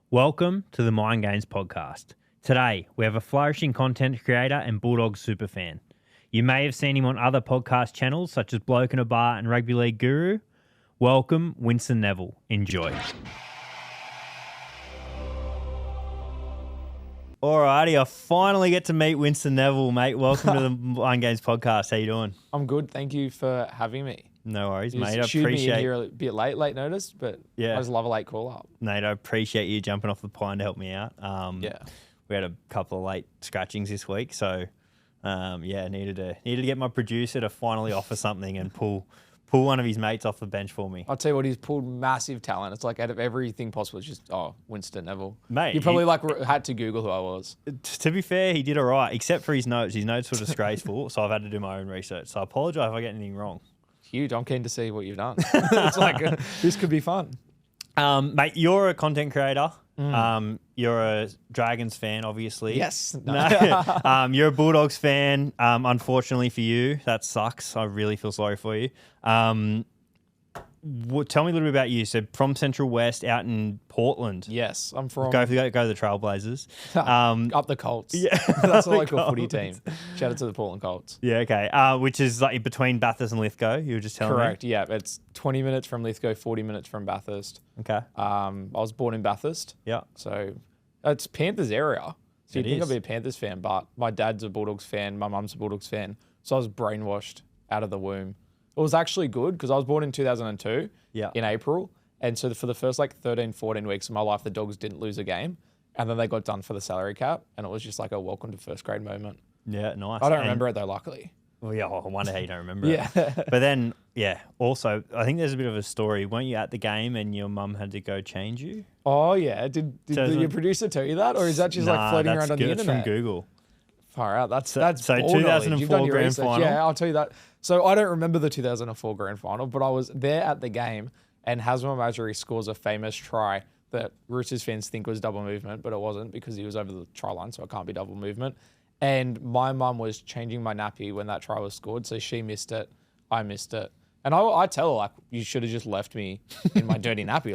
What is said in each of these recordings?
Welcome to the Mind Games podcast. Today, we have a flourishing content creator and Bulldogs superfan. You may have seen him on other podcast channels such as Bloke in a Bar and Rugby League Guru. Welcome, Winston Neville. Enjoy. Alrighty, I finally get to meet Winston Neville, mate. Welcome to the Mind Games podcast. How you doing? I'm good. Thank you for having me. No worries, You mate. I shooed me in appreciate here a bit late notice, but Yeah. I just love a late call up. Mate, I appreciate you jumping off the pine to help me out. Yeah. We had a couple of late scratchings this week, so needed to get my producer to finally offer something and pull one of his mates off the bench for me. I'll tell you what, he's pulled massive talent. It's like out of everything possible, it's just, Winston Neville. Mate, You probably had to Google who I was. To be fair, he did all right, except for his notes. His notes were disgraceful, so I've had to do my own research. So I apologise if I get anything wrong. Huge. I'm keen to see what you've done. It's like, this could be fun. Mate, you're a content creator. You're a Dragons fan, obviously. Yes. No. You're a Bulldogs fan. Unfortunately for you, that sucks. I really feel sorry for you. Tell me a little bit about you. So from Central West, out in Portland. Yes. I'm from... Go to the Trailblazers. up the Colts. Yeah. That's a local footy team. Shout out to the Portland Colts. Yeah, okay. Which is like between Bathurst and Lithgow, you were just telling me? Correct, yeah. It's 20 minutes from Lithgow, 40 minutes from Bathurst. Okay. I was born in Bathurst. Yeah. So it's Panthers area. So you'd think is. I'd be a Panthers fan, but my dad's a Bulldogs fan, my mum's a Bulldogs fan. So I was brainwashed out of the womb. It was actually good because I was born in 2002 in April. And so for the first 13, 14 weeks of my life, the Dogs didn't lose a game. And then they got done for the salary cap. And it was just like a welcome to first grade moment. Yeah, nice. I don't remember it though, luckily. Well, yeah, I wonder how you don't remember Yeah. it. But then, also, I think there's a bit of a story. Weren't you at the game and your mum had to go change you? Oh, yeah. Did your producer tell you that? Or is that just floating around on the internet? That's from Google. Far out. That's so ball 2004 grand final. Yeah, I'll tell you that. So I don't remember the 2004 grand final, but I was there at the game, and Hazem Majri scores a famous try that Roosters fans think was double movement, but it wasn't because he was over the try line, so it can't be double movement. And my mum was changing my nappy when that try was scored, so she missed it, I missed it. And I tell her, you should have just left me in my dirty nappy.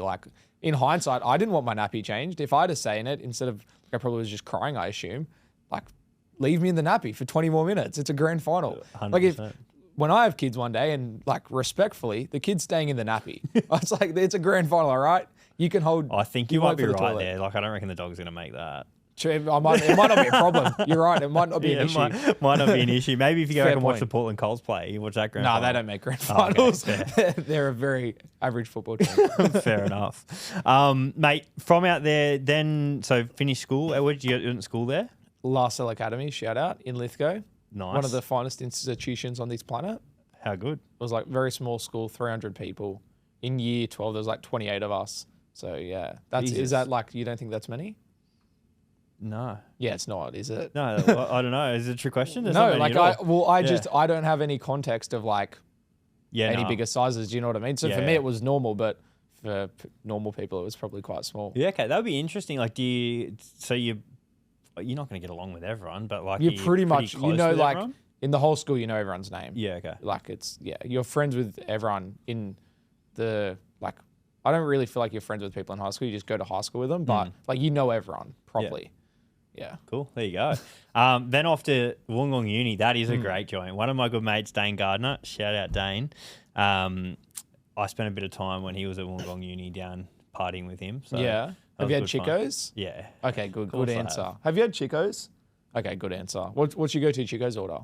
In hindsight, I didn't want my nappy changed. If I had a say in it, instead of, I probably was just crying, I assume, leave me in the nappy for 20 more minutes. It's a grand final. 100%. When I have kids one day and respectfully, the kid's staying in the nappy. It's it's a grand final, all right? You can hold. I think you might be right there. I don't reckon the Dog's going to make that. It might not be a problem. You're right. It might not be an issue. Might not be an issue. Maybe if you go back and watch point. the Portland Colts play, you watch that grand final. No, they don't make grand finals. Okay, They're a very average football team. Fair enough. Mate, from out there, then, so finished school. Where did you go to school there? La Salle Academy, shout out, in Lithgow. Nice. One of the finest institutions on this planet. How good? It was very small school, 300 people. In year 12, there was 28 of us. So yeah, is that you don't think that's many? No. Yeah, it's not, is it? No, I don't know. Is it a true question? There's No, not many I don't have any context of any bigger sizes. Do you know what I mean? So for me, it was normal, but for normal people, it was probably quite small. Yeah, okay, that would be interesting. You're not going to get along with everyone, but you're pretty much, close with everyone? In the whole school, you know everyone's name. Yeah, okay. You're friends with everyone in the, I don't really feel like you're friends with people in high school. You just go to high school with them, but you know everyone properly. Yeah. Cool. There you go. Then off to Wollongong Uni. That is a great joint. One of my good mates, Dane Gardner. Shout out Dane. I spent a bit of time when he was at Wollongong Uni down partying with him. So yeah. Have you had Chicos? Fun. Yeah. Okay, good answer. Have you had Chicos? Okay, good answer. What's your go-to Chicos order?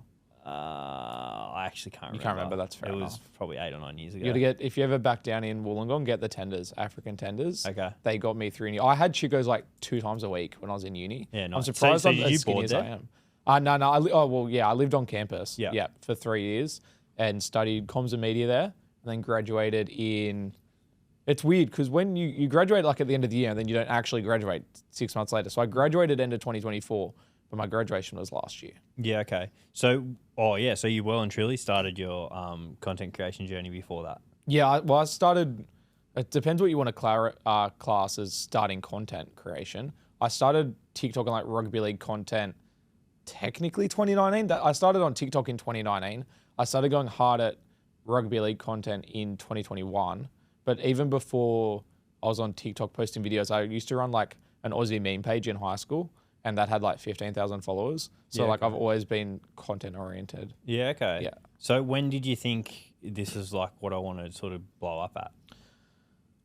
I actually can't remember. You can't remember, that's fair enough. It was probably 8 or 9 years ago. You gotta if you ever back down in Wollongong, get the tenders, African tenders. Okay. They got me through uni. I had Chicos 2 times a week when I was in uni. Yeah, nice. I'm surprised so I'm as you skinny bored as there? I am. I lived on campus. Yeah. Yeah, for 3 years and studied comms and media there, and then graduated in. It's weird because when you graduate at the end of the year and then you don't actually graduate 6 months later. So I graduated end of 2024, but my graduation was last year. Yeah, okay. So, so you well and truly started your content creation journey before that. Yeah, I started. It depends what you want to class as starting content creation. I started TikTok and rugby league content technically 2019. I started on TikTok in 2019. I started going hard at rugby league content in 2021. But even before I was on TikTok posting videos, I used to run an Aussie meme page in high school, and that had like 15,000 followers. So like I've always been content oriented. Yeah. Okay. Yeah. So when did you think this is like what I want to sort of blow up at?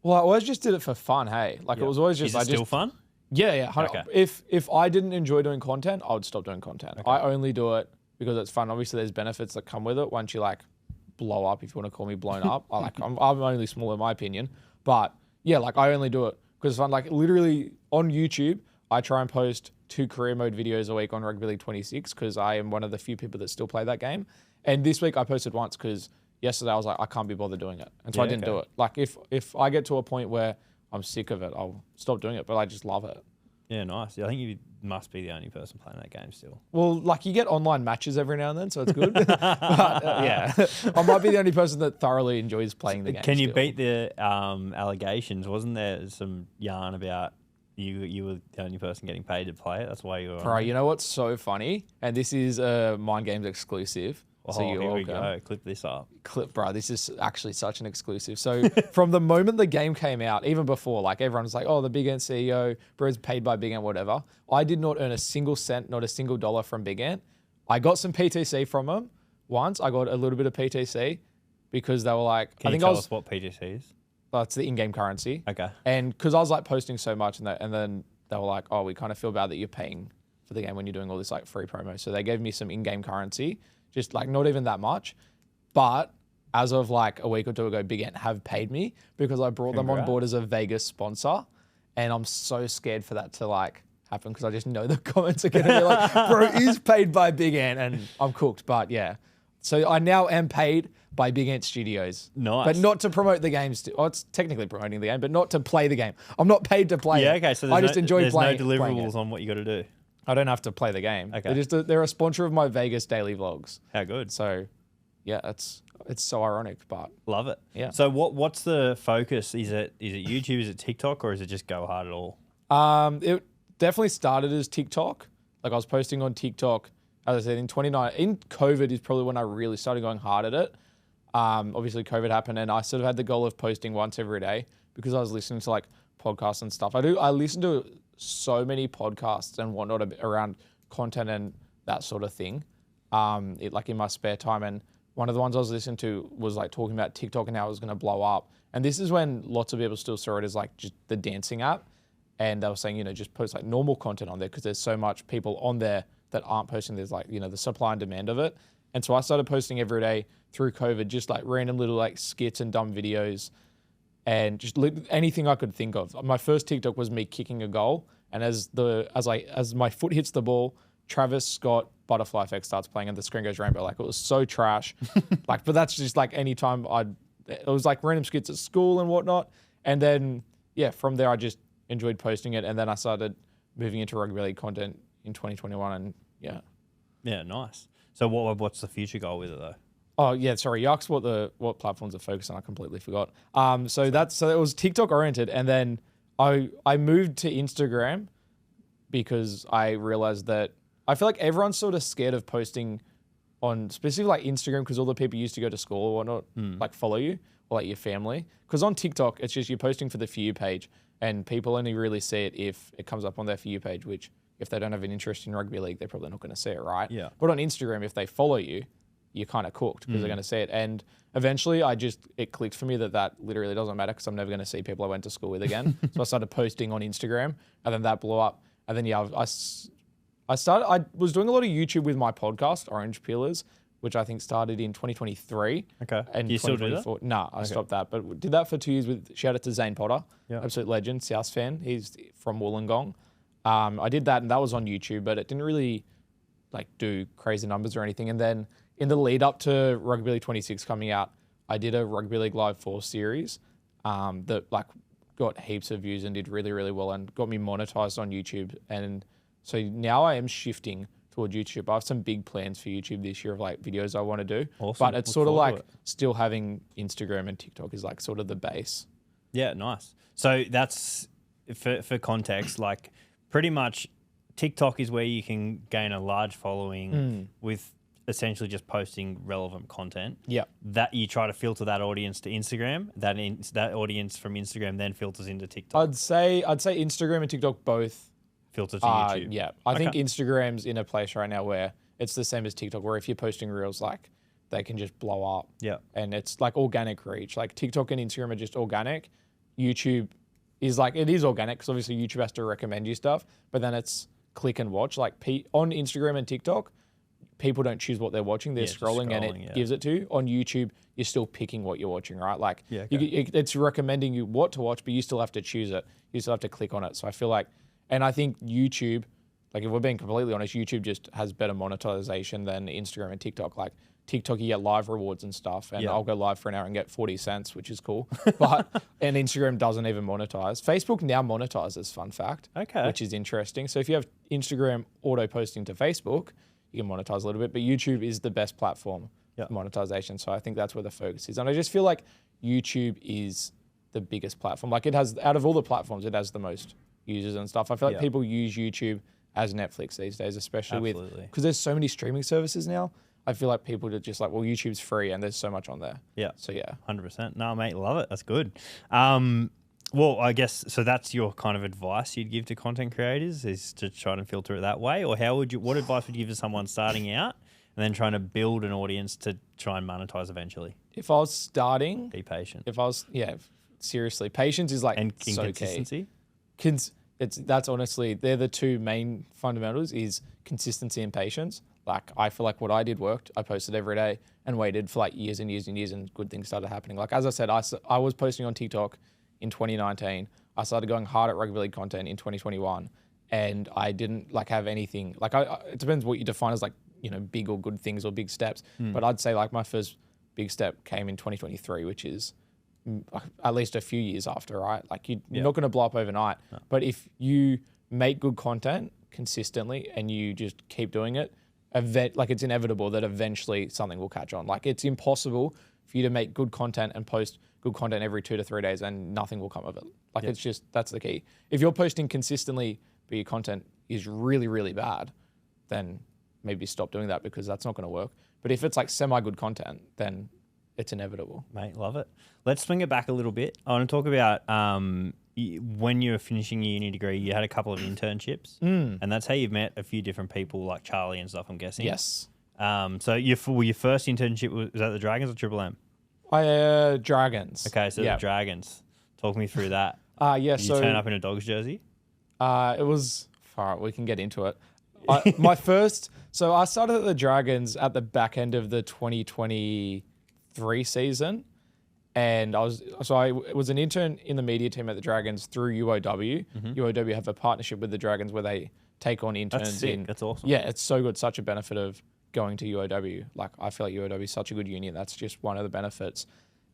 Well, I always just did it for fun. Hey, like it was always just. Is it still fun? Yeah. Okay. If I didn't enjoy doing content, I would stop doing content. I only do it because it's fun. Obviously, there's benefits that come with it once you like blow up, if you want to call me blown up. I'm only small in my opinion, but yeah, like I only do it because it's fun. Like literally on YouTube, I try and post 2 career mode videos a week on Rugby League 26 because I am one of the few people that still play that game. And this week I posted once because yesterday I was like, I can't be bothered doing it, and so I didn't do it. Like if I get to a point where I'm sick of it, I'll stop doing it. But I just love it. Yeah, nice. I think you must be the only person playing that game still. Well, like you get online matches every now and then, so it's good. But, yeah, I might be the only person that thoroughly enjoys playing the game. Can you beat the allegations? Wasn't there some yarn about you were the only person getting paid to play it? That's why you were. Bro, you know what's so funny? And this is a Mind Games exclusive. So here we go. Clip this up. Bro, this is actually such an exclusive. So from the moment the game came out, even before, like everyone was like, oh, the Big Ant CEO, bro's paid by Big Ant, whatever. I did not earn a single cent, not a single dollar from Big Ant. I got some PTC from them once. I got a little bit of PTC because they were like, Can you tell us what PTC is? That's the in-game currency. Okay. And because I was like posting so much and then they were like, oh, we kind of feel bad that you're paying for the game when you're doing all this like free promo. So they gave me some in-game currency. Just like not even that much. But as of like a week or two ago, Big Ant have paid me because I brought them on board as a Vegas sponsor. And I'm so scared for that to like happen because I just know the comments are going to be like, bro, is paid by Big Ant, and I'm cooked. But yeah. So I now am paid by Big Ant Studios. Nice. But not to promote the games. It's technically promoting the game, but not to play the game. I'm not paid to play it. Yeah, okay. So I just enjoy playing. There's no deliverables on what you got to do. I don't have to play the game. Okay. They're a sponsor of my Vegas daily vlogs. How good. So, yeah, it's so ironic, but love it. Yeah. So what's the focus? Is it YouTube? Is it TikTok? Or is it just go hard at all? It definitely started as TikTok. Like I was posting on TikTok, as I said, in 2019. In COVID is probably when I really started going hard at it. Obviously COVID happened and I sort of had the goal of posting once every day because I was listening to like podcasts and stuff. I listen to so many podcasts and whatnot around content and that sort of thing, like in my spare time. And one of the ones I was listening to was like talking about TikTok and how it was going to blow up. And this is when lots of people still saw it as like just the dancing app. And they were saying, just post like normal content on there because there's so much people on there that aren't posting. There's like, the supply and demand of it. And so I started posting every day through COVID, just like random little like skits and dumb videos and just anything I could think of. My first TikTok was me kicking a goal, and as my foot hits the ball, Travis Scott Butterfly Effect starts playing, and the screen goes rainbow. Like it was so trash. But that's just like any time it was like random skits at school and whatnot. And then from there I just enjoyed posting it, and then I started moving into rugby league content in 2021, and yeah, nice. So what's the future goal with it though? Oh yeah, sorry. You asked what platforms are focused on. I completely forgot. So it was TikTok oriented, and then I moved to Instagram because I realized that I feel like everyone's sort of scared of posting on specifically like Instagram because all the people used to go to school or whatnot like follow you or like your family. Because on TikTok it's just you're posting for the For You page, and people only really see it if it comes up on their For You page. Which if they don't have an interest in rugby league, they're probably not going to see it, right? Yeah. But on Instagram, if they follow you, you're kind of cooked because they're going to see it. And eventually it clicked for me that literally doesn't matter because I'm never going to see people I went to school with again. So I started posting on Instagram, and then that blew up. And then, I was doing a lot of YouTube with my podcast, Orange Peelers, which I think started in 2023. Okay. And you still do that? Nah, I stopped that. But did that for 2 years with, shout out to Zane Potter, absolute legend, South fan. He's from Wollongong. I did that, and that was on YouTube, but it didn't really like do crazy numbers or anything. And then in the lead up to Rugby League 26 coming out, I did a Rugby League Live 4 series that like got heaps of views and did really, really well and got me monetized on YouTube. And so now I am shifting toward YouTube. I have some big plans for YouTube this year of like videos I want to do. Awesome. But it's sort of like still having Instagram and TikTok is like sort of the base. Yeah, nice. So that's for context, like pretty much TikTok is where you can gain a large following with essentially just posting relevant content. Yeah. That you try to filter that audience to Instagram. That audience from Instagram then filters into TikTok. I'd say Instagram and TikTok both filter to YouTube. Yeah. I think Instagram's in a place right now where it's the same as TikTok, where if you're posting reels, like they can just blow up. Yeah. And it's like organic reach. Like TikTok and Instagram are just organic. YouTube is like, it is organic because obviously YouTube has to recommend you stuff, but then it's click and watch. Like on Instagram and TikTok, people don't choose what they're watching. They're scrolling and it gives it to you. On YouTube, you're still picking what you're watching, right? Like it's recommending you what to watch, but you still have to choose it. You still have to click on it. So I feel like, and I think YouTube, like if we're being completely honest, YouTube just has better monetization than Instagram and TikTok. Like TikTok, you get live rewards and stuff, and I'll go live for an hour and get 40 cents, which is cool. And Instagram doesn't even monetize. Facebook now monetizes, fun fact, which is interesting. So if you have Instagram auto posting to Facebook, you can monetize a little bit, but YouTube is the best platform for monetization. So I think that's where the focus is. And I just feel like YouTube is the biggest platform. Like it has, out of all the platforms, it has the most users and stuff. I feel like people use YouTube as Netflix these days, especially because there's so many streaming services now. I feel like people are just like, well, YouTube's free and there's so much on there. Yeah. So yeah. 100%. No, mate, love it. That's good. Well, I guess, so that's your kind of advice you'd give to content creators, is to try and filter it that way? Or what advice would you give to someone starting out and then trying to build an audience to try and monetize eventually? If I was starting... Be patient. If I was, seriously. Patience is like so consistency? Key. That's honestly, they're the two main fundamentals, is consistency and patience. Like, I feel like what I did worked. I posted every day and waited for like years and years and years, and good things started happening. Like, as I said, I was posting on TikTok in 2019. I started going hard at rugby league content in 2021, and I didn't like have anything. Like, it depends what you define as like, big or good things or big steps. But I'd say like my first big step came in 2023, which is at least a few years after, right? Like you're not going to blow up overnight, but if you make good content consistently and you just keep doing it, like it's inevitable that eventually something will catch on. Like it's impossible for you to make good content and post good content every 2 to 3 days and nothing will come of it. Like it's just, that's the key. If you're posting consistently but your content is really, really bad, then maybe stop doing that because that's not going to work. But if it's like semi-good content, then it's inevitable. Mate, love it. Let's swing it back a little bit. I want to talk about when you were finishing your uni degree, you had a couple of internships, and that's how you've met a few different people like Charlie and stuff, I'm guessing. Yes. So your first internship was that the Dragons or Triple M? Dragons. Okay, so the Dragons. Talk me through that. Yeah. Did you turn up in a Dogs jersey? It was far. We can get into it. So I started at the Dragons at the back end of the 2023 season. And I was an intern in the media team at the Dragons through UOW. UOW have a partnership with the Dragons where they take on interns. That's sick. That's awesome. Yeah, it's so good. Such a benefit of going to UOW. Like I feel like UOW is such a good union. That's just one of the benefits.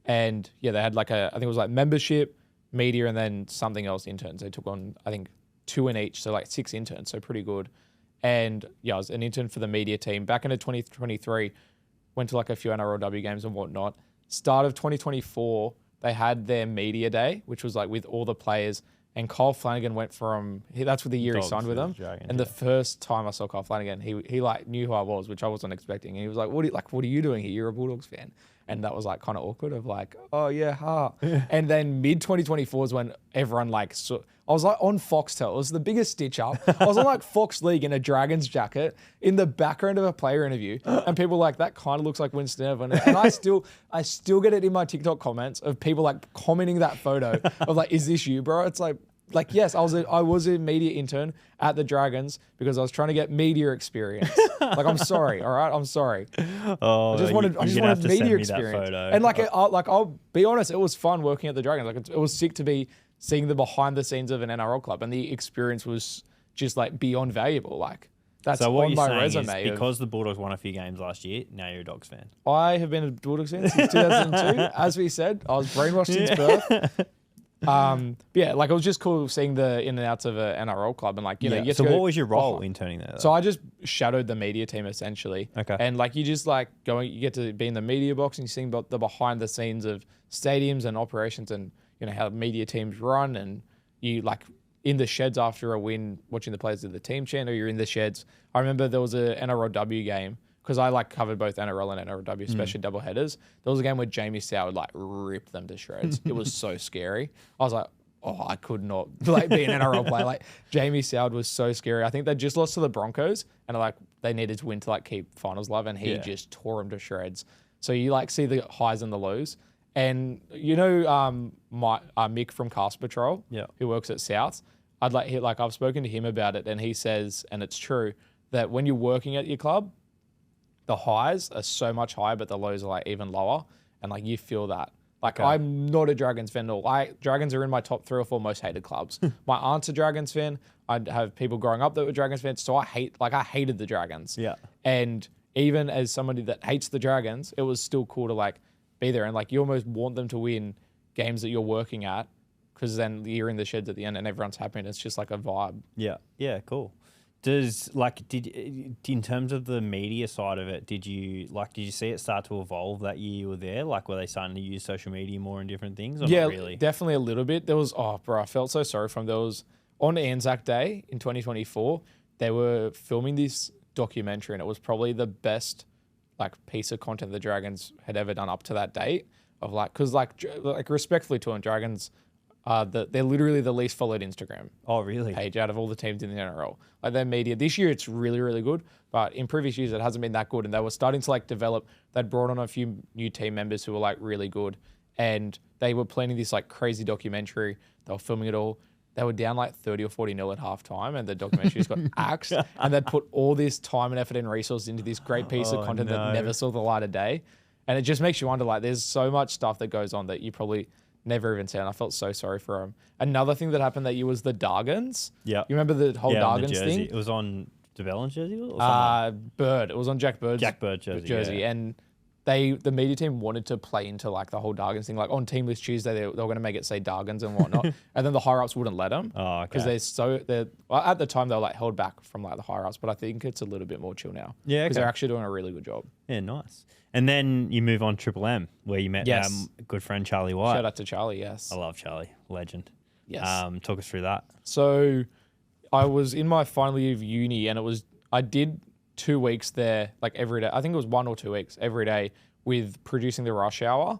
And yeah, they had like I think it was like membership, media, and then something else interns. They took on, I think, 2 in each. So like 6 interns. So pretty good. And yeah, I was an intern for the media team back into 2023. Went to like a few NRLW games and whatnot. Start of 2024, they had their media day, which was like with all the players. And Kyle Flanagan went from, that's what the year he signed with them. And the first time I saw Kyle Flanagan, he like knew who I was, which I wasn't expecting. And he was like, what are you doing here? You're a Bulldogs fan. And that was like kind of awkward of like, oh yeah, ha. And then mid 2024 is when everyone like, I was like on Foxtel. It was the biggest stitch up. I was on like Fox League in a Dragons jacket in the background of a player interview. And people were like, that kind of looks like Winston Neville. And I still get it in my TikTok comments of people like commenting that photo of like, is this you, bro? It's like, yes, I was a media intern at the Dragons because I was trying to get media experience. Like, I'm sorry, all right? I'm sorry. Oh, I just wanted media experience. And like, I'll be honest, it was fun working at the Dragons. Like, it was sick to be seeing the behind the scenes of an NRL club, and the experience was just like beyond valuable. Like, that's so what on you're my saying resume. Is because the Bulldogs won a few games last year, now you're a Dogs fan. I have been a Bulldogs fan since 2002. As we said, I was brainwashed since birth. Yeah, like it was just cool seeing the in and outs of an NRL club, and like, you know, you get so to go, what was your role interning there? So I just shadowed the media team essentially. Okay. And like you just like you get to be in the media box and you see the behind the scenes of stadiums and operations and, you know, how media teams run, and you like in the sheds after a win watching the players of the team chant, or you're in the sheds. I remember there was a NRLW game because I like covered both NRL and NRLW, especially double headers. There was a game where Jamie Soward like ripped them to shreds. It was so scary. I was like, oh, I could not like be an NRL player. Like Jamie Soward was so scary. I think they just lost to the Broncos and like they needed to win to like keep finals live, and he just tore them to shreds. So you like see the highs and the lows. And you know, Mick from Cast Patrol, who works at South, I've spoken to him about it, and he says, and it's true, that when you're working at your club, the highs are so much higher, but the lows are like even lower, and like you feel that. Like I'm not a Dragons fan at all. Dragons are in my top 3 or 4 most hated clubs. My aunt's a Dragons fan. I have people growing up that were Dragons fans, so I hated the Dragons. Yeah. And even as somebody that hates the Dragons, it was still cool to like be there, and like you almost want them to win games that you're working at, because then you're in the sheds at the end and everyone's happy, and it's just like a vibe. Yeah, cool. In terms of the media side of it, did you see it start to evolve that year you were there? Like, were they starting to use social media more in different things? Or yeah, not really? Definitely a little bit. There was, I felt so sorry for them. There was, on Anzac Day in 2024, they were filming this documentary, and it was probably the best like piece of content the Dragons had ever done up to that date. Of like, because like respectfully to them, Dragons, they're literally the least followed Instagram. Oh, really? Page out of all the teams in the NRL. Like their media this year, it's really, really good. But in previous years, it hasn't been that good. And they were starting to like develop. They'd brought on a few new team members who were like really good, and they were planning this like crazy documentary. They were filming it all. They were down like 30 or 40-0 at halftime, and the documentary just got axed. And they'd put all this time and effort and resources into this great piece of content that never saw the light of day. And it just makes you wonder, like, there's so much stuff that goes on that you probably never even see. And I felt so sorry for them. Another thing that happened that year was the Dargans. Yeah. You remember the whole Dargans thing? It was on DeVellin's jersey? Or Bird. It was on Jack Bird's jersey. Yeah. And the media team wanted to play into like the whole Dargans thing. Like on Team List Tuesday, they were going to make it say Dargans and whatnot. And then the higher ups wouldn't let them. Oh, okay. Because at the time they were like held back from like the higher ups, but I think it's a little bit more chill now. Yeah. Because they're actually doing a really good job. Yeah, nice. And then you move on Triple M, where you met good friend Charlie White. Shout out to Charlie, yes. I love Charlie, legend. Yes. Talk us through that. So I was in my final year of uni, and I did 2 weeks there, like every day. I think it was 1 or 2 weeks every day with producing the Rush Hour.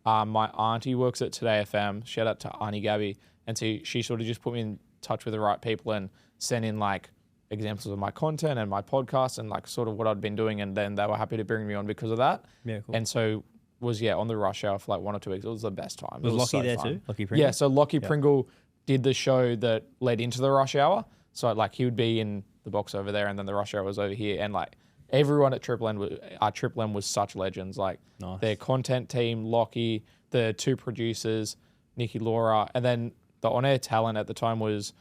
My auntie works at Today FM. Shout out to Auntie Gabby. And so she sort of just put me in touch with the right people and sent in like examples of my content and my podcast and like sort of what I'd been doing, and then they were happy to bring me on because of that. Yeah, cool. And so was on the Rush Hour for like 1 or 2 weeks. It was the best time. Was Lockie so there fun. too? Lockie Pringle? Yeah, so Lockie Pringle did the show that led into the Rush Hour. So like he would be in the box over there, and then the Rush Hour was over here, and like everyone at Triple M was such legends. Like their content team, Lockie, the 2 producers, Nikki Laura, and then the on-air talent at the time was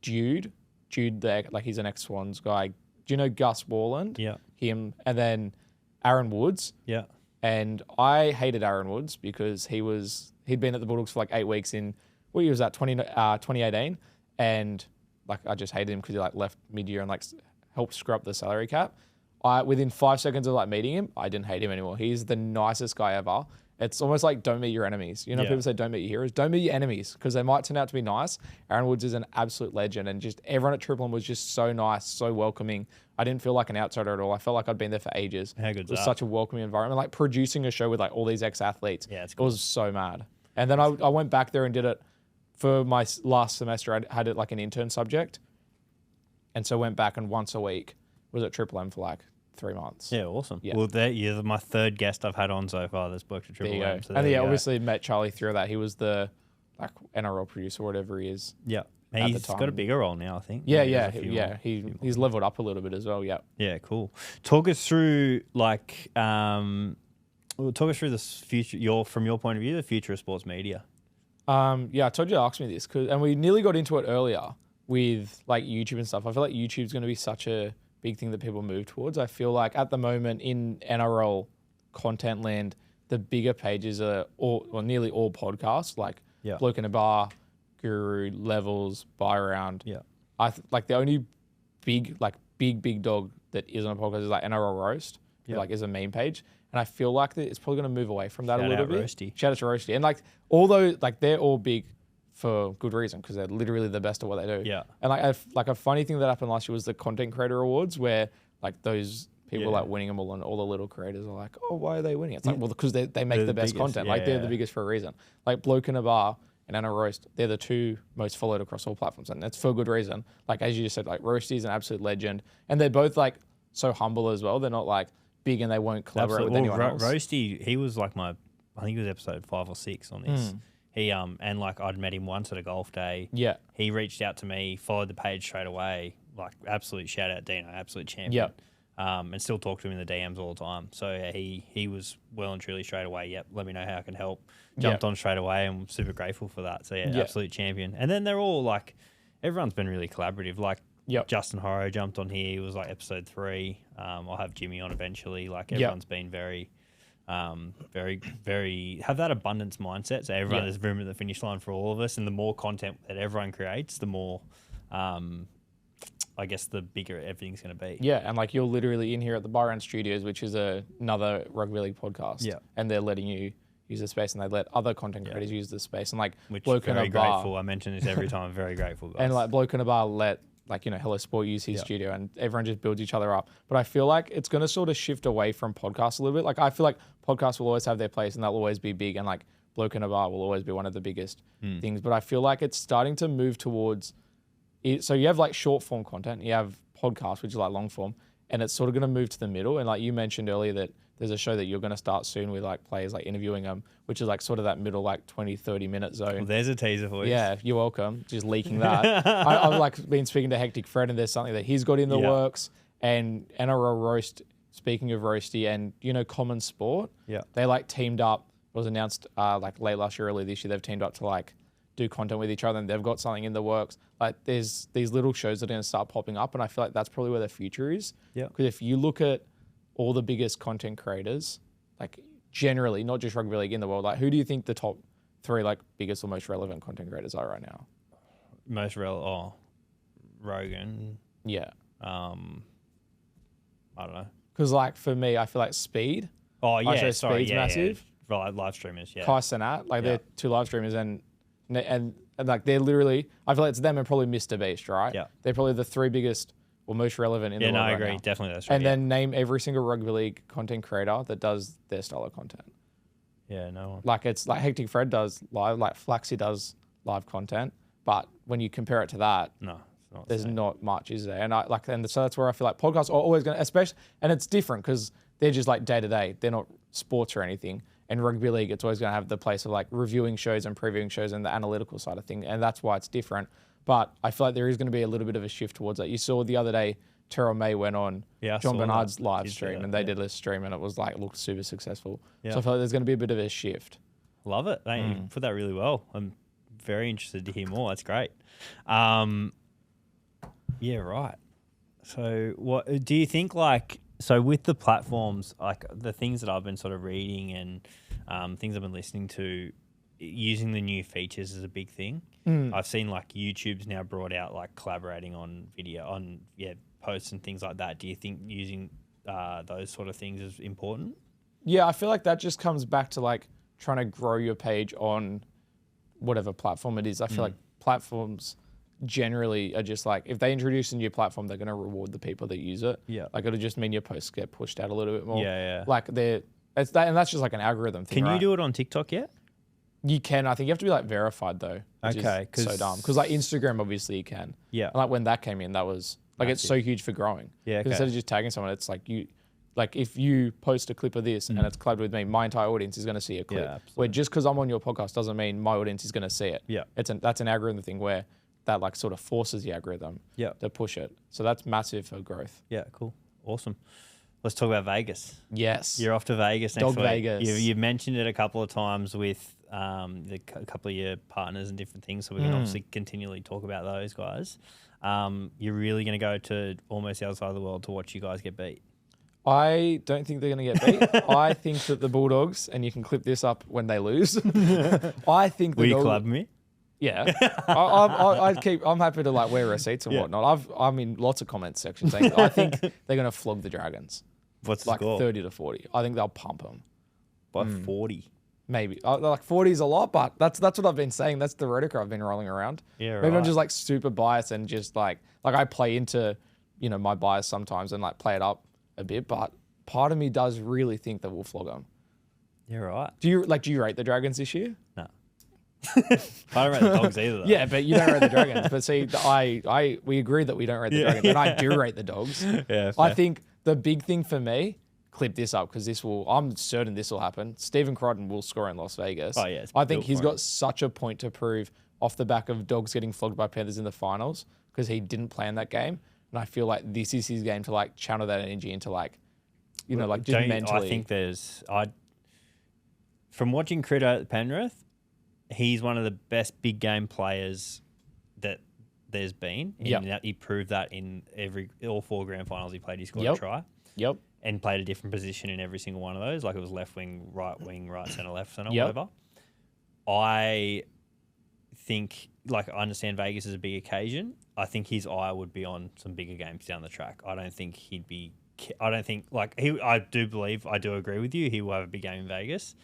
Jude, he's an ex-Swans guy. Do you know Gus Warland? Yeah. Him. And then Aaron Woods. Yeah. And I hated Aaron Woods because he'd been at the Bulldogs for like 8 weeks in, he was at 2018. And like, I just hated him because he like left mid-year and like helped screw up the salary cap. Within 5 seconds of like meeting him, I didn't hate him anymore. He's the nicest guy ever. It's almost like don't meet your enemies. You know, people say don't meet your heroes. Don't meet your enemies because they might turn out to be nice. Aaron Woods is an absolute legend, and just everyone at Triple M was just so nice, so welcoming. I didn't feel like an outsider at all. I felt like I'd been there for ages. How good it was that? Such a welcoming environment. Like producing a show with like all these ex-athletes. Yeah, it's cool. It was so mad. And then I went back there and did it for my last semester. I had it like an intern subject, and so went back and once a week was at Triple M for like 3 months. Yeah, awesome. Yeah. Well, you're my 3rd guest I've had on so far that's worked at Triple M. So and obviously met Charlie through that. He was the like NRL producer, whatever he is. Yeah. He's got a bigger role now, I think. He's leveled up a little bit as well. Yeah. Yeah, cool. Talk us through like talk us through the future. From your point of view, the future of sports media. I told you to ask me this and we nearly got into it earlier with like YouTube and stuff. I feel like YouTube's going to be such a big thing that people move towards. I feel like at the moment in NRL content land, the bigger pages are nearly all podcasts, like Bloke in a Bar, Guru, Levels, Buy Around. Yeah, like the only big dog that isn't a podcast is like NRL Roast, like is a meme page, and I feel like it's probably going to move away from that a little bit. Roasty. Shout out to Roasty, and like although like they're all big for good reason because they're literally the best at what they do. Yeah. And like a funny thing that happened last year was the Content Creator Awards where like those people like winning them all, and all the little creators are like, oh, why are they winning? It's like, well, because they make They're the best biggest. content. Like they're the biggest for a reason. Like Bloke in a Bar and Anna Roast, they're the two most followed across all platforms, and that's for a good reason. Like as you just said, like Roasty's an absolute legend, and they're both like so humble as well. They're not like big and they won't collaborate with anyone else. Roasty, he was like I think it was episode 5 or 6 on this. He and like I'd met him once at a golf day. Yeah. He reached out to me, followed the page straight away. Like absolute shout out Dino, absolute champion. And still talk to him in the DMs all the time. So yeah, he was well and truly straight away. Yep, let me know how I can help. Jumped on straight away, and I'm super grateful for that. So yeah, absolute champion. And then they're all like, everyone's been really collaborative. Like Justin Horro jumped on here. He was like episode 3. I'll have Jimmy on eventually. Like everyone's been very, very have that abundance mindset. So everyone there's room at the finish line for all of us. And the more content that everyone creates, the more, I guess the bigger everything's going to be. Yeah, and like you're literally in here at the Byron Studios, which is another rugby league podcast. Yeah, and they're letting you use the space, and they let other content creators use the space. And like which Bloke in a Bar, grateful. I mention this every time. I'm very grateful, guys. And like Bloke in a Bar let like Hello Sport use his studio, and everyone just builds each other up. But I feel like it's going to sort of shift away from podcasts a little bit. Like I feel like podcasts will always have their place, and they'll always be big, and like Bloke in a Bar will always be one of the biggest things. But I feel like it's starting to move towards it. So you have like short form content, you have podcasts, which is like long form, and it's sort of going to move to the middle. And like you mentioned earlier that there's a show that you're going to start soon with like players like interviewing them, which is like sort of that middle like 20-30 minute zone. Well, there's a teaser for you. Yeah, you're welcome. Just leaking that. I've like been speaking to Hectic Fred, and there's something that he's got in the works. And NRL Roast, speaking of Roasty, and Common Sport, they like teamed up. It was announced like late last year, early this year, they've teamed up to like do content with each other, and they've got something in the works. Like there's these little shows that are going to start popping up, and I feel like that's probably where the future is. Yeah. Because if you look at all the biggest content creators, like generally, not just rugby league in the world, like who do you think the top 3 like biggest or most relevant content creators are right now? Most relevant, Rogan. Yeah. I don't know. Because like for me, I feel like Speed. Oh yeah, Speed's massive. Yeah. Right, live streamers. Yeah. Kai Cenat, like they're 2 live streamers, and like they're literally, I feel like it's them and probably Mr. Beast, right? Yeah. They're probably the 3 biggest or most relevant in the world. I right agree. now. Definitely that's right. And then name every single rugby league content creator that does their style of content. Yeah, no one. Like it's like Hectic Fred does live, like Flaxy does live content, but when you compare it to that, no, it's not there's not much, is there? And so that's where I feel like podcasts are always going to, especially, and it's different because they're just like day to day. They're not sports or anything. And rugby league, it's always going to have the place of like reviewing shows and previewing shows and the analytical side of things, and that's why it's different. But I feel like there is going to be a little bit of a shift towards that. You saw the other day, Terrell May went on John Bernard's live stream, and they did a stream, and it was like looked super successul. So I feel like there's going to be a bit of a shift. Love it. You put that really well. I'm very interested to hear more. That's great. Yeah, right. So what do you think, like, so with the platforms, like the things that I've been sort of reading and things I've been listening to, using the new features is a big thing. I've seen like YouTube's now brought out like collaborating on video, on posts and things like that. Do you think using those sort of things is important? Yeah, I feel like that just comes back to like trying to grow your page on whatever platform it is. I feel like platforms generally are just like, if they introduce a new platform, they're going to reward the people that use it. Yeah. Like it'll just mean your posts get pushed out a little bit more. Yeah. Like and that's just like an algorithm thing. Can you do it on TikTok yet? You can. I think you have to be like verified though. Okay. Is so dumb. Because like Instagram, obviously you can. Yeah. And like when that came in, that was like, it's so huge for growing. Yeah. Okay. Instead of just tagging someone, it's like like if you post a clip of this and it's collabed with me, my entire audience is going to see a clip. Yeah, where just because I'm on your podcast doesn't mean my audience is going to see it. Yeah. That's an algorithm thing where that like sort of forces the algorithm to push it. So that's massive for growth. Yeah. Cool. Awesome. Let's talk about Vegas. Yes. You're off to Vegas next week. Vegas. You've mentioned it a couple of times with a couple of your partners and different things, so we can obviously continually talk about those guys. You're really going to go to almost the other side of the world to watch you guys get beat? I don't think they're going to get beat. I think that the Bulldogs, and you can clip this up when they lose. I think. Will you club me? Yeah, I'm happy to like wear receipts and whatnot. I'm in lots of comment sections saying I think they're going to flog the Dragons. What's the score? 30-40. I think they'll pump them by 40. Maybe like 40 is a lot, but that's what I've been saying. That's the rhetoric I've been rolling around. Yeah, maybe I'm just like super biased and just like I play into my bias sometimes and like play it up a bit, but part of me does really think that we'll flog them. You're right. Do you rate the Dragons this year? No. I don't rate the Dogs either, though. Yeah, but you don't rate the Dragons. But see, we agree that we don't rate the Dragons, and I do rate the Dogs. Yeah, fair. I think the big thing for me, clip this up because I'm certain this will happen. Stephen Crichton will score in Las Vegas. Oh, yeah, I think he's got such a point to prove off the back of Dogs getting flogged by Panthers in the finals because he didn't play in that game, and I feel like this is his game to like channel that energy into like, just mentally. I think from watching Critter at Penrith, he's one of the best big game players that there's been. He proved that in all 4 grand finals he played. He scored a try. Yep. And played a different position in every single one of those. Like it was left wing, right centre, left centre, whatever. I think, I understand Vegas is a big occasion. I think his eye would be on some bigger games down the track. I do agree with you. He will have a big game in Vegas.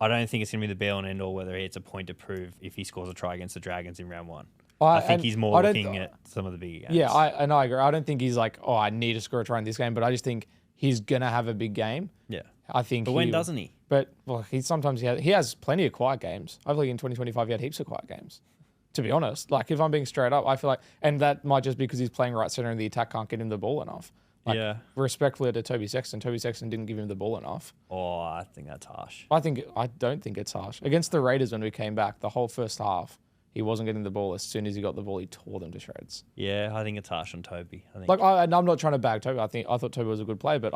I don't think it's going to be the be-all and end-all whether it's a point to prove if he scores a try against the Dragons in round 1. I think he's more looking at some of the bigger games. Yeah, I agree. I don't think he's like, I need to score a try in this game, but I just think he's going to have a big game. Yeah. I think. But when doesn't he? But he has plenty of quiet games. I feel like in 2025 he had heaps of quiet games. To be honest, like if I'm being straight up, I feel like, and that might just be because he's playing right center and the attack can't get him the ball enough. Respectfully to Toby Sexton didn't give him the ball enough. Oh, I think that's harsh. I don't think it's harsh. Against the Raiders when we came back, the whole first half, he wasn't getting the ball. As soon as he got the ball, he tore them to shreds. Yeah, I think it's harsh on Toby. I'm not trying to bag Toby. I thought Toby was a good player, but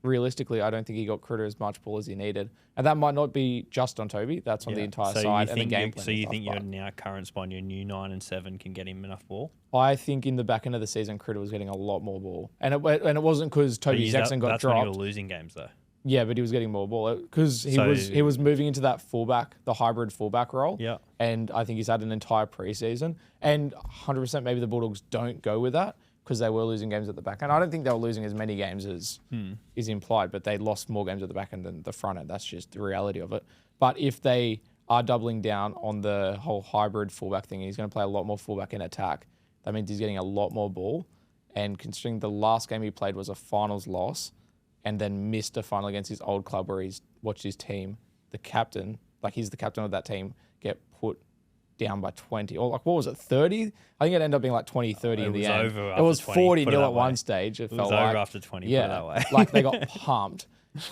realistically, I don't think he got Critter as much ball as he needed. And that might not be just on Toby. That's on the entire side and the game plan. So you think your now current spot, your new 9 and 7 can get him enough ball? I think in the back end of the season, Critter was getting a lot more ball. And it wasn't because Toby Sexton got dropped. That's when you were losing games, though. Yeah, but he was getting more ball because he was moving into that fullback, the hybrid fullback role. Yeah. And I think he's had an entire preseason. And 100% maybe the Bulldogs don't go with that because they were losing games at the back end. I don't think they were losing as many games as is implied, but they lost more games at the back end than the front end. That's just the reality of it. But if they are doubling down on the whole hybrid fullback thing, he's going to play a lot more fullback in attack. That means he's getting a lot more ball. And considering the last game he played was a finals loss, and then missed a final against his old club where he's watched his team, the captain, he's the captain of that team, get put down by 20. Or what was it, 30? I think it ended up being 20, 30 in the end. It was 40-0 at one stage. It felt was over after 20, put it that way. They got pumped.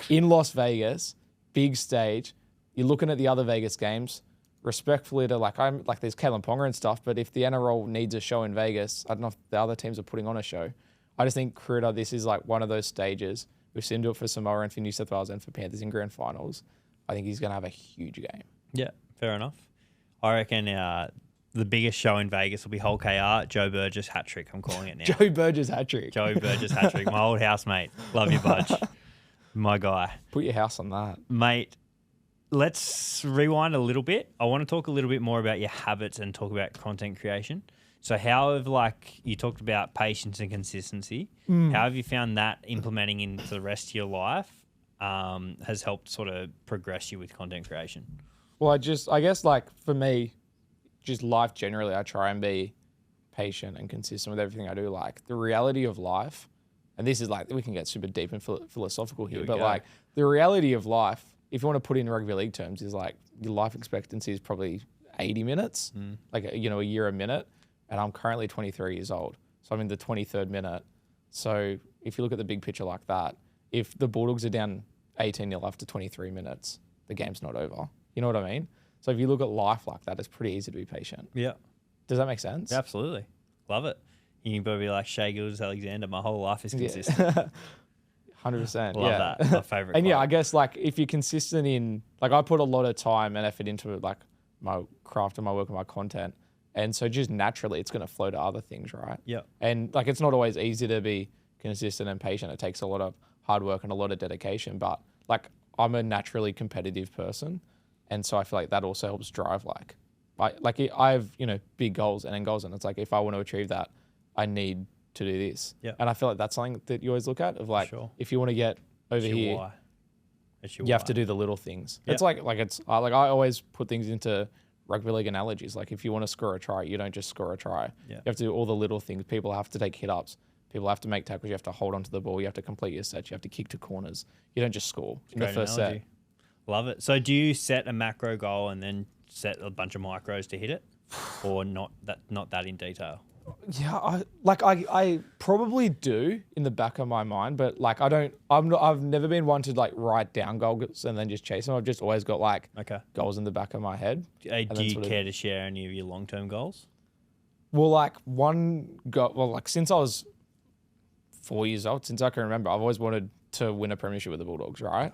In Las Vegas, big stage. You're looking at the other Vegas games, respectfully to there's Kalen Ponga and stuff, but if the NRL needs a show in Vegas, I don't know if the other teams are putting on a show. I just think Critter, this is one of those stages. We've seen him do it for Samoa and for New South Wales and for Panthers in grand finals. I think he's going to have a huge game. Yeah, fair enough. I reckon the biggest show in Vegas will be Whole KR, Joe Burgess hat-trick. I'm calling it now. Joe Burgess hat-trick. Joe Burgess hat-trick. My old housemate. Love you, Budge. My guy. Put your house on that. Mate, let's rewind a little bit. I want to talk a little bit more about your habits and talk about content creation. So how have, you talked about patience and consistency. How have you found that implementing into the rest of your life has helped sort of progress you with content creation? Well, I guess for me, just life generally, I try and be patient and consistent with everything I do. The reality of life, and this is we can get super deep and philosophical here, but the reality of life, if you want to put it in rugby league terms, is your life expectancy is probably 80 minutes, a year a minute. And I'm currently 23 years old. So I'm in the 23rd minute. So if you look at the big picture like that, if the Bulldogs are down 18-0 after 23 minutes, the game's not over. You know what I mean? So if you look at life like that, it's pretty easy to be patient. Yeah. Does that make sense? Absolutely. Love it. You can probably be like Shea Gilgeous-Alexander, my whole life is consistent. 100%. Love that. My favourite And quote. I guess if you're consistent in, I put a lot of time and effort into my craft and my work and my content. And so just naturally, it's going to flow to other things, right? Yeah. And it's not always easy to be consistent and patient. It takes a lot of hard work and a lot of dedication. But I'm a naturally competitive person, and so I feel like that also helps drive. I have big goals and end goals, and it's if I want to achieve that, I need to do this. Yeah. And I feel like that's something that you always look at of Sure. if you want to get over here, why. you have to do the little things. Yeah. It's I always put things into rugby league analogies. If you want to score a try, you don't just score a try. Yeah. You have to do all the little things. People have to take hit ups. People have to make tackles. You have to hold onto the ball. You have to complete your sets. You have to kick to corners. You don't just score in the first set. Love it. So do you set a macro goal and then set a bunch of micros to hit it, or not that in detail? Yeah, I probably do in the back of my mind, but like I've never been one to like write down goals and then just chase them. I've just always got like goals in the back of my head. Do you care to share any of your long-term goals? Well, like one goal. Well, like since I was 4 years old, since I can remember, I've always wanted to win a premiership with the Bulldogs. Right?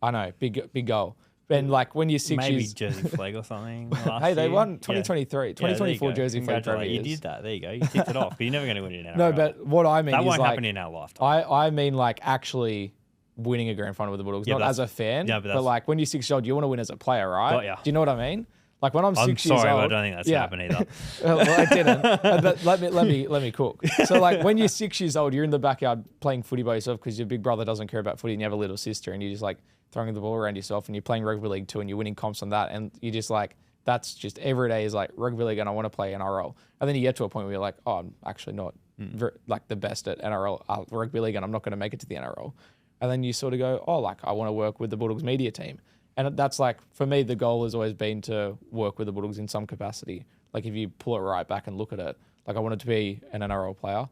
I know, big goal. And like when you're 6 Maybe years, Jersey Flag or something. Hey, they won 2023, 2024 Jersey Flag Premier. You did that. There you go. You ticked it off. But you're never going to win it in NRL. No, but what I mean that is won't like, happen in our lifetime. I mean like actually winning a grand final with the Bulldogs, not as a fan, but like when you're 6 years old, you want to win as a player, right? Got ya. Do you know what I mean? Like when I'm 6 years sorry, old, but I don't think that's going to happen either. well, I didn't. But let me cook. So like when you're 6 years old, you're in the backyard playing footy by yourself because your big brother doesn't care about footy and you have a little sister and you just like throwing the ball around yourself and you're playing rugby league too and you're winning comps on that and you just like that's just every day is like rugby league and I want to play NRL. And then you get to a point where you're like, oh, I'm actually not like the best at NRL rugby league and I'm not going to make it to the NRL. And then you sort of go, oh, like I want to work with the Bulldogs media team. And that's like, for me, the goal has always been to work with the Bulldogs in some capacity. Like if you pull it right back and look at it, like I wanted to be an NRL player.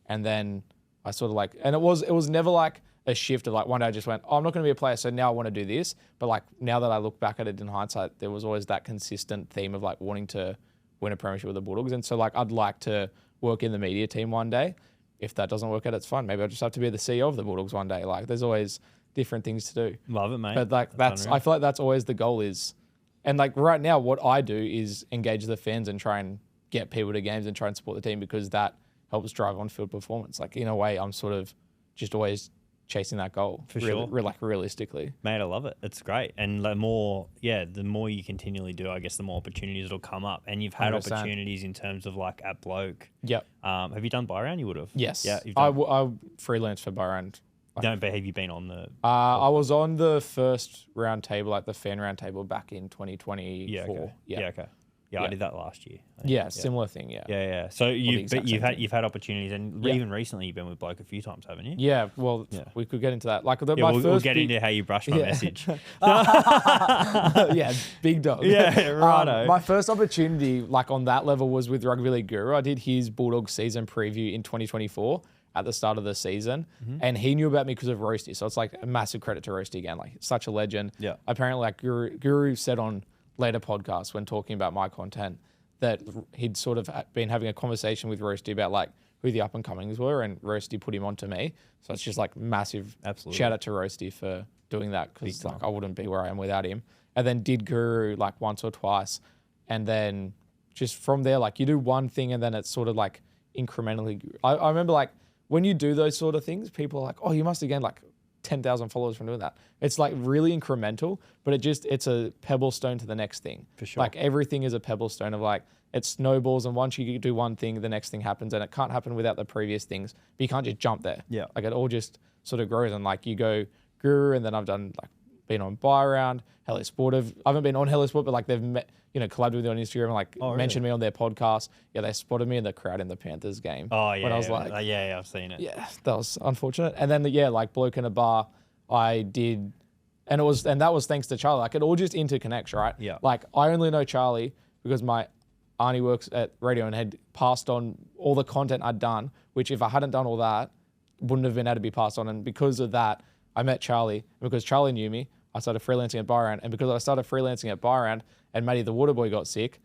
And then I sort of like, and it was never like a shift of like one day I just went, oh, I'm not going to be a player. So now I want to do this. But like now that I look back at it in hindsight, there was always that consistent theme of like wanting to win a premiership with the Bulldogs. And so like, I'd like to work in the media team one day. If that doesn't work out, it's fine. Maybe I'll just have to be the CEO of the Bulldogs one day. Like there's always different things to do. Love it, mate. But like I feel like that's always the goal is, and like right now what I do is engage the fans and try and get people to games and try and support the team because that helps drive on-field performance. Like in a way, I'm sort of just always chasing that goal. For sure. Like realistically. Mate, I love it. It's great. And the more you continually do, I guess the more opportunities will come up. And you've had 100%. Opportunities in terms of like at Bloke. Yep. Have you done buy round? You would have. Yes. Yeah. I freelanced for Byron. Don't, but have you been on the? I was on the first round table, like the fan round table back in 2024. Yeah. Okay. Yeah. Yeah, I did that last year. Similar thing. Yeah. Yeah. So you've had opportunities, and even recently you've been with Bloke a few times, haven't you? Yeah. Well, we could get into that. Like we'll get into how you brush my message. Yeah, big dog. Yeah, righto. My first opportunity, like on that level, was with Rugby League Guru. I did his Bulldogs season preview in 2024 at the start of the season, and he knew about me because of Roasty. So it's like a massive credit to Roasty again. Like such a legend. Yeah. Apparently, like Guru said on later podcasts when talking about my content that he'd sort of been having a conversation with Roasty about like who the up and comings were, and Roasty put him onto me. So it's just like massive shout out to Roasty for doing that because like I wouldn't be where I am without him. And then did Guru like once or twice, and then just from there like you do one thing and then it's sort of like incrementally. I remember like when you do those sort of things, people are like, oh, you must have gained like 10,000 followers from doing that. It's like really incremental, but it's a pebble stone to the next thing. For sure. Like everything is a pebble stone of like, it snowballs and once you do one thing, the next thing happens and it can't happen without the previous things, but you can't just jump there. Yeah. Like it all just sort of grows and like you go Guru and then I've done like been on Buy Round, Hello Sport. I haven't been on Hello Sport, but like they've collabed with me on Instagram and like mentioned me on their podcast. Yeah, they spotted me in the crowd in the Panthers game. Oh yeah. When I was like, I've seen it. Yeah, that was unfortunate. And then like Bloke in a Bar, I did, and that was thanks to Charlie. Like it all just interconnects, right? Yeah. Like I only know Charlie because my auntie works at radio and had passed on all the content I'd done, which if I hadn't done all that, wouldn't have been able to be passed on. And because of that, I met Charlie. And because Charlie knew me, I started freelancing at Byron. And because I started freelancing at Byron and Matty the Waterboy got sick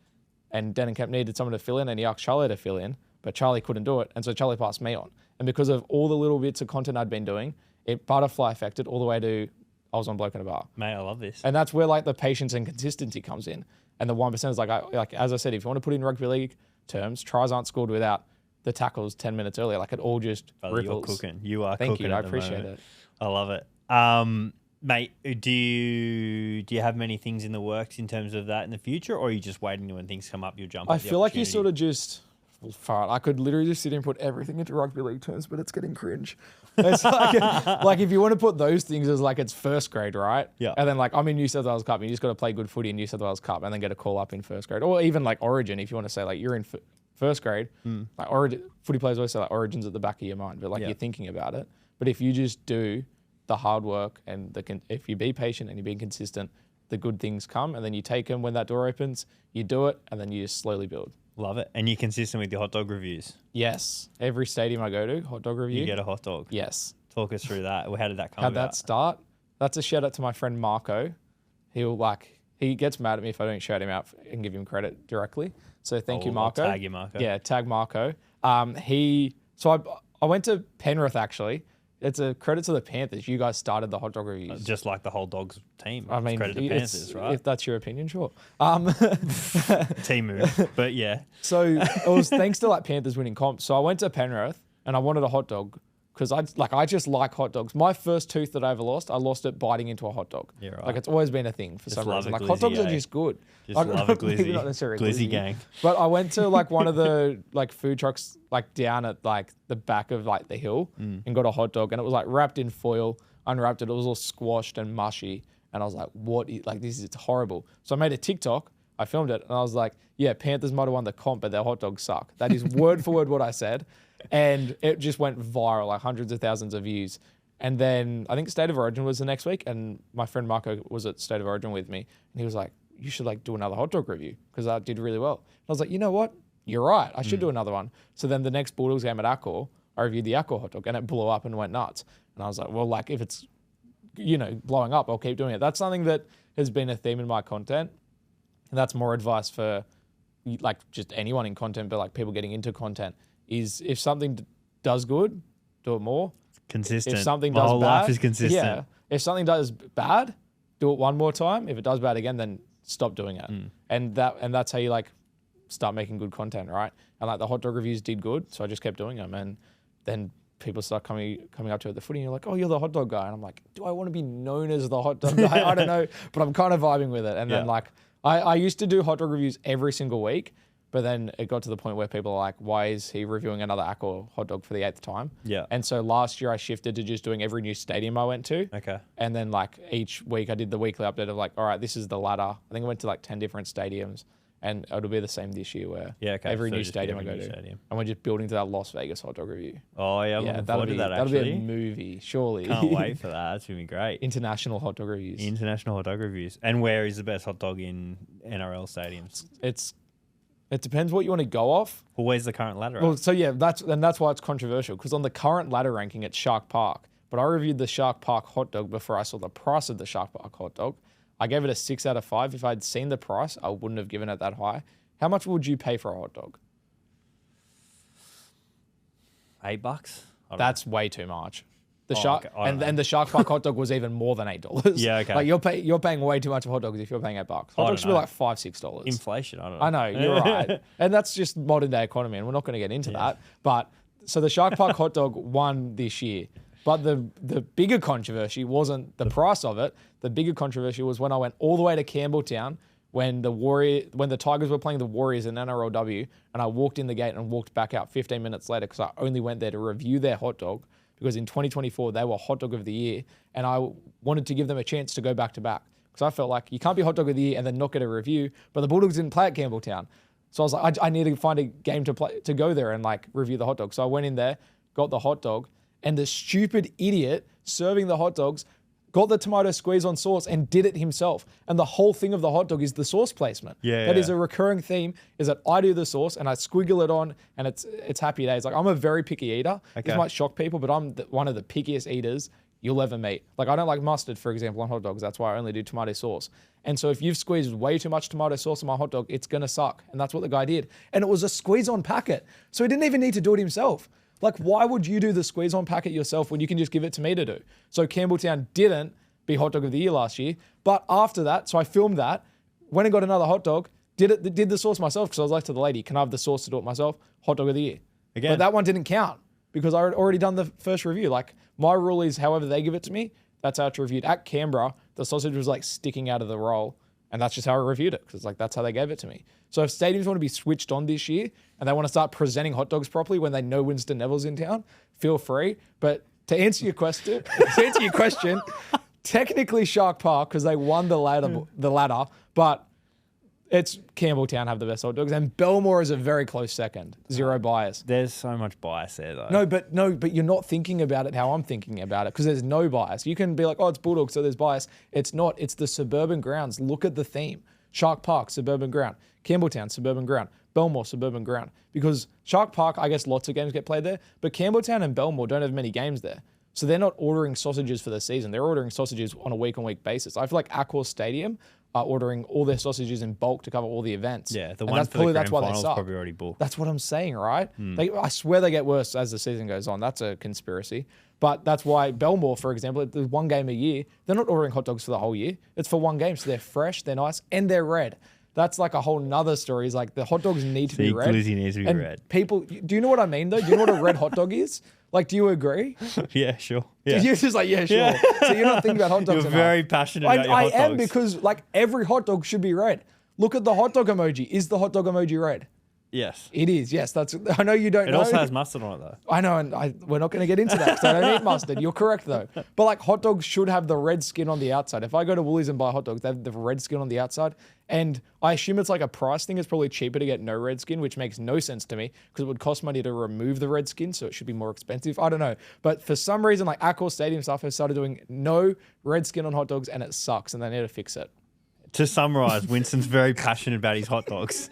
and Denham Kemp needed someone to fill in and he asked Charlie to fill in, but Charlie couldn't do it. And so Charlie passed me on. And because of all the little bits of content I'd been doing, it butterfly affected all the way to I was on Bloke in a Bar. Mate, I love this. And that's where like the patience and consistency comes in. And the 1% is like as I said, if you want to put in rugby league terms, tries aren't scored without the tackles 10 minutes earlier. Like it all just ripples. You're cooking. You are Thank cooking. you. I the appreciate moment. it. I love it. Mate, do you have many things in the works in terms of that in the future, or are you just waiting when things come up, you'll jump? I feel like you sort of just far. I could literally just sit here and put everything into rugby league terms, but it's getting cringe. It's like if you want to put those things as like it's first grade, right? Yeah. And then like I'm in New South Wales Cup, and you just got to play good footy in New South Wales Cup, and then get a call up in first grade, or even like Origin if you want to say like you're in first grade, like footy players always say like origins at the back of your mind, but like you're thinking about it. But if you just do the hard work and if you be patient and you're being consistent, the good things come, and then you take them when that door opens, you do it, and then you just slowly build. Love it. And you're consistent with your hot dog reviews. Yes. Every stadium I go to, hot dog review. You get a hot dog. Yes. Talk us through that. How did that come How'd about? that start? That's a shout out to my friend Marco. He gets mad at me if I don't shout him out and give him credit directly. So thank you, Marco. I'll tag you, Marco. Yeah, tag Marco. I went to Penrith actually. It's a credit to the Panthers. You guys started the hot dog reviews. Just like the whole Dogs team. I mean, credit to Panthers, right? If that's your opinion, sure. Team move, but yeah. So it was thanks to like Panthers winning comps. So I went to Penrith and I wanted a hot dog because I just like hot dogs. My first tooth that I ever lost, I lost it biting into a hot dog. Yeah, right. Like it's always been a thing for some reason. Like glizzy, hot dogs are just good. Just love a glizzy. Not necessarily glizzy gang. But I went to like one of the like food trucks like down at like the back of like the hill and got a hot dog, and it was like wrapped in foil, unwrapped it. It was all squashed and mushy, and I was like, this is horrible. So I made a TikTok. I filmed it, and I was like, yeah, Panthers might have won the comp, but their hot dogs suck. That is word for word what I said. And it just went viral, like hundreds of thousands of views. And then I think State of Origin was the next week, and my friend Marco was at State of Origin with me, and he was like, you should like do another hot dog review because that did really well. And I was like, you know what? You're right. I should do another one. So then the next Bulldogs game at Accor, I reviewed the Accor hot dog, and it blew up and went nuts. And I was like, well, like if it's, blowing up, I'll keep doing it. That's something that has been a theme in my content. And that's more advice for like just anyone in content, but like people getting into content is if something does good, do it more. Consistent. If something My does whole bad, life is consistent. Yeah. If something does bad, do it one more time. If it does bad again, then stop doing it. And that's how you like start making good content, right? And like the hot dog reviews did good, so I just kept doing them. And then people start coming up to at the footy, and you're like, oh, you're the hot dog guy. And I'm like, do I want to be known as the hot dog guy? I don't know, but I'm kind of vibing with it. And then like I used to do hot dog reviews every single week, but then it got to the point where people are like, why is he reviewing another Accor hot dog for the 8th time? Yeah. And so last year I shifted to just doing every new stadium I went to. Okay. And then like each week I did the weekly update of like, all right, this is the ladder. I think I went to like 10 different stadiums, and it'll be the same this year where every new stadium I go to. And we're just building to that Las Vegas hot dog review. Oh yeah, I'm looking forward to that actually. That'll be a movie, surely. Can't wait for that. That's going to be great. International hot dog reviews. International hot dog reviews. And where is the best hot dog in NRL stadiums? It depends what you want to go off. Well, where's the current ladder? Well, so yeah, that's why it's controversial, because on the current ladder ranking, it's Shark Park. But I reviewed the Shark Park hot dog before I saw the price of the Shark Park hot dog. I gave it a 6 out of 5. If I'd seen the price, I wouldn't have given it that high. How much would you pay for a hot dog? $8? That's way too much. The okay. and the Shark Park hot dog was even more than $8. Yeah, okay. Like you're paying way too much for hot dogs if you're paying $8. Hot dogs should be like $5-6. Inflation, I don't know. I know, you're right. And that's just modern day economy, and we're not going to get into that. But so the Shark Park hot dog won this year. But the bigger controversy wasn't the price of it. The bigger controversy was when I went all the way to Campbelltown when the Tigers were playing the Warriors in NRLW, and I walked in the gate and walked back out 15 minutes later because I only went there to review their hot dog, because in 2024 they were hot dog of the year, and I wanted to give them a chance to go back to back, because I felt like you can't be hot dog of the year and then not get a review. But the Bulldogs didn't play at Campbelltown, so I was like, I need to find a game to go there and like review the hot dog. So I went in there, got the hot dog, and the stupid idiot serving the hot dogs got the tomato squeeze on sauce and did it himself. And the whole thing of the hot dog is the sauce placement. That is a recurring theme, is that I do the sauce and I squiggle it on, and it's happy days. Like, I'm a very picky eater. Okay. This might shock people, but I'm one of the pickiest eaters you'll ever meet. Like, I don't like mustard, for example, on hot dogs. That's why I only do tomato sauce. And so if you've squeezed way too much tomato sauce on my hot dog, it's going to suck. And that's what the guy did. And it was a squeeze on packet. So he didn't even need to do it himself. Like, why would you do the squeeze on packet yourself when you can just give it to me to do? So Campbelltown didn't be hot dog of the year last year. But after that, so I filmed that, went and got another hot dog, did the sauce myself, because I was like to the lady, can I have the sauce to do it myself? Hot dog of the year. Again. But that one didn't count because I had already done the first review. Like, my rule is however they give it to me, that's how it's reviewed. At Canberra, the sausage was like sticking out of the roll, and that's just how I reviewed it, because like that's how they gave it to me. So if stadiums want to be switched on this year and they want to start presenting hot dogs properly when they know Winston Neville's in town, feel free. But to answer your question, technically Shark Park, because they won the ladder, but It's Campbelltown have the best hot dogs, and Belmore is a very close second. Zero bias. There's so much bias there, though. No, but you're not thinking about it how I'm thinking about it, because there's no bias. You can be like, oh, it's Bulldogs, so there's bias. It's not. It's the suburban grounds. Look at the theme. Shark Park, suburban ground. Campbelltown, suburban ground. Belmore, suburban ground. Because Shark Park, I guess lots of games get played there, but Campbelltown and Belmore don't have many games there. So they're not ordering sausages for the season. They're ordering sausages on a week-on-week basis. I feel like Accor Stadium are ordering all their sausages in bulk to cover all the events. Yeah, the and one that's for the grand why they final's suck. probably already booked. That's what I'm saying, right? I swear they get worse as the season goes on. That's a conspiracy. But that's why Belmore, for example, there's one game a year. They're not ordering hot dogs for the whole year. It's for one game. So they're fresh, they're nice, and they're red. That's like a whole nother story. Is like the hot dogs need to be red. Glizzy needs to be and red. People, do you know what I mean though? Do you know what a red hot dog is? Like, do you agree? Yeah, sure. Yeah. You're just like, yeah, sure. Yeah. So you're not thinking about hot dogs You're enough. very passionate about your hot dogs. I am, because like every hot dog should be red. Look at the hot dog emoji. Is the hot dog emoji red? Yes. It is. Yes, that's. I know you don't know. It also has mustard on it, though. I know, and we're not going to get into that because I don't eat mustard. You're correct, though. But like hot dogs should have the red skin on the outside. If I go to Woolies and buy hot dogs, they have the red skin on the outside. And I assume it's like a price thing. It's probably cheaper to get no red skin, which makes no sense to me because it would cost money to remove the red skin. So it should be more expensive. I don't know. But for some reason, like Accor Stadium stuff has started doing no red skin on hot dogs, and it sucks, and they need to fix it. To summarise, Winston's very passionate about his hot dogs.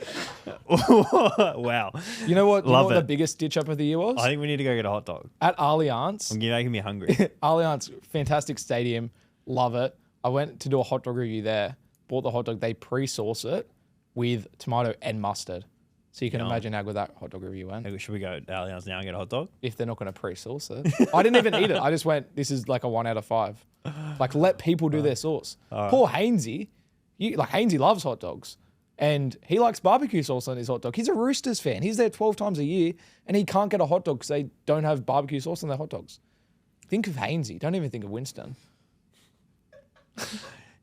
Wow. You know what? Love it. The biggest stitch up of the year was? I think we need to go get a hot dog. At Allianz. You're making me hungry. Allianz, fantastic stadium. Love it. I went to do a hot dog review there. Bought the hot dog. They pre-sauce it with tomato and mustard. So you can imagine how good that hot dog review went. Should we go to Allianz now and get a hot dog? If they're not going to pre-sauce it. I didn't even eat it. I just went, this is like a 1 out of 5. Like, let people do their sauce. Poor Hainsey. Hainsey loves hot dogs. And he likes barbecue sauce on his hot dog. He's a Roosters fan. He's there 12 times a year, and he can't get a hot dog because they don't have barbecue sauce on their hot dogs. Think of Hainsey. Don't even think of Winston.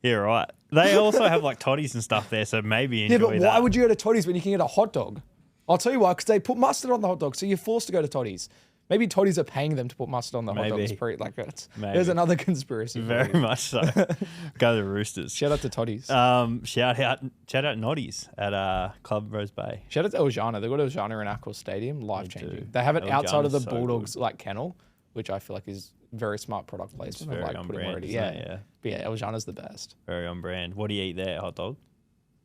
Yeah, right. They also have like toddies and stuff there, so maybe enjoy Yeah, but why would you go to Toddy's when you can get a hot dog? I'll tell you why, because they put mustard on the hot dog, so you're forced to go to Toddy's. Maybe Toddy's are paying them to put mustard on the hot dogs. There's another conspiracy. Very much so. Go to the Roosters. Shout out to Toddy's. Shout out Noddies at Club Rose Bay. Shout out to Eljana. They've got Eljana in Accor Stadium. Life changing. They have it outside of the Bulldogs like kennel, which I feel like is very smart product placement. Very on brand. Yeah. But yeah, Eljana's the best. Very on brand. What do you eat there? Hot dog?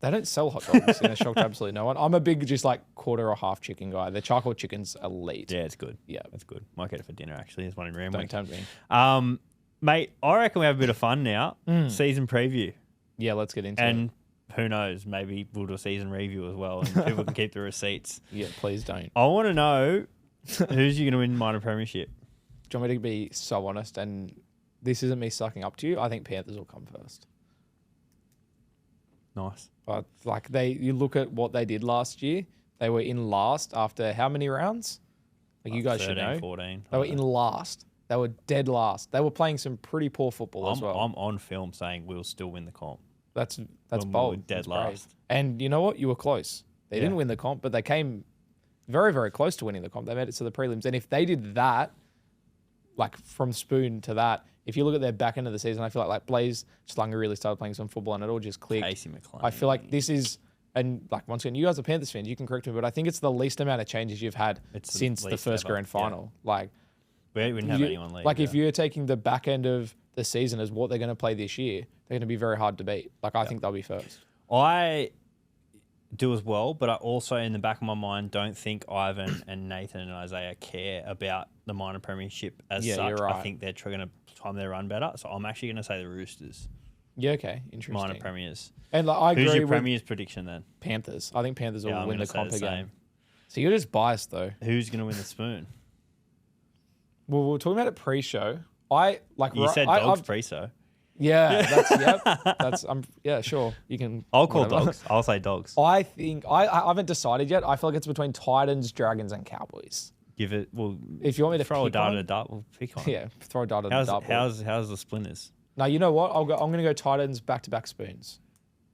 They don't sell hot dogs in a shock to absolutely no one. I'm a big just like quarter or half chicken guy. The charcoal chicken's elite. Yeah, it's good. Yeah. It's good. Might get it for dinner actually. There's one in Ramwick. Don't tempt me. Mate, I reckon we have a bit of fun now. Season preview. Yeah, let's get into it. And who knows, maybe we'll do a season review as well and people can keep the receipts. Yeah, please don't. I want to know who's you going to win minor premiership. Do you want me to be so honest? And this isn't me sucking up to you. I think Panthers will come first. Nice. But like you look at what they did last year. They were in last after how many rounds? Like you guys 13, should know. 14. They were in last. They were dead last. They were playing some pretty poor football as well. I'm on film saying we'll still win the comp. That's when bold. we were dead That's last. brave. And you know what? You were close. They didn't win the comp, but they came very, very close to winning the comp. They made it to the prelims. And if they did that, like from spoon to that, if you look at their back end of the season, I feel like Blaze Slunger really started playing some football and it all just clicked. Casey McLean. I feel like this is, and like once again, you guys are Panthers fans, you can correct me, but I think it's the least amount of changes you've had since the first grand final. Yeah. Like, we didn't have anyone leave. Like if you're taking the back end of the season as what they're going to play this year, they're going to be very hard to beat. Like I think they'll be first. I do as well, but I also in the back of my mind don't think Ivan and Nathan and Isaiah care about the minor premiership as such. You're right. I think they're going to time their run better. So I'm actually going to say the Roosters. Yeah, okay. Interesting. Minor premiers. And like, I agree Who's your with premiers prediction then? Panthers. I think Panthers will win the comp again. Same. So you're just biased though. Who's going to win the spoon? Well, we were talking about it pre-show. You said Dogs pre-show. Yeah, that's yeah, sure. You can. I'll call Dogs. I'll say Dogs. I think I haven't decided yet. I feel like it's between Titans, Dragons, and Cowboys. Give it. Well, if you want me to throw a dart one, at a dart, we'll pick one. Yeah, throw a dart at a dart. How's the splinters? No, you know what? I'm going to go Titans back-to-back spoons.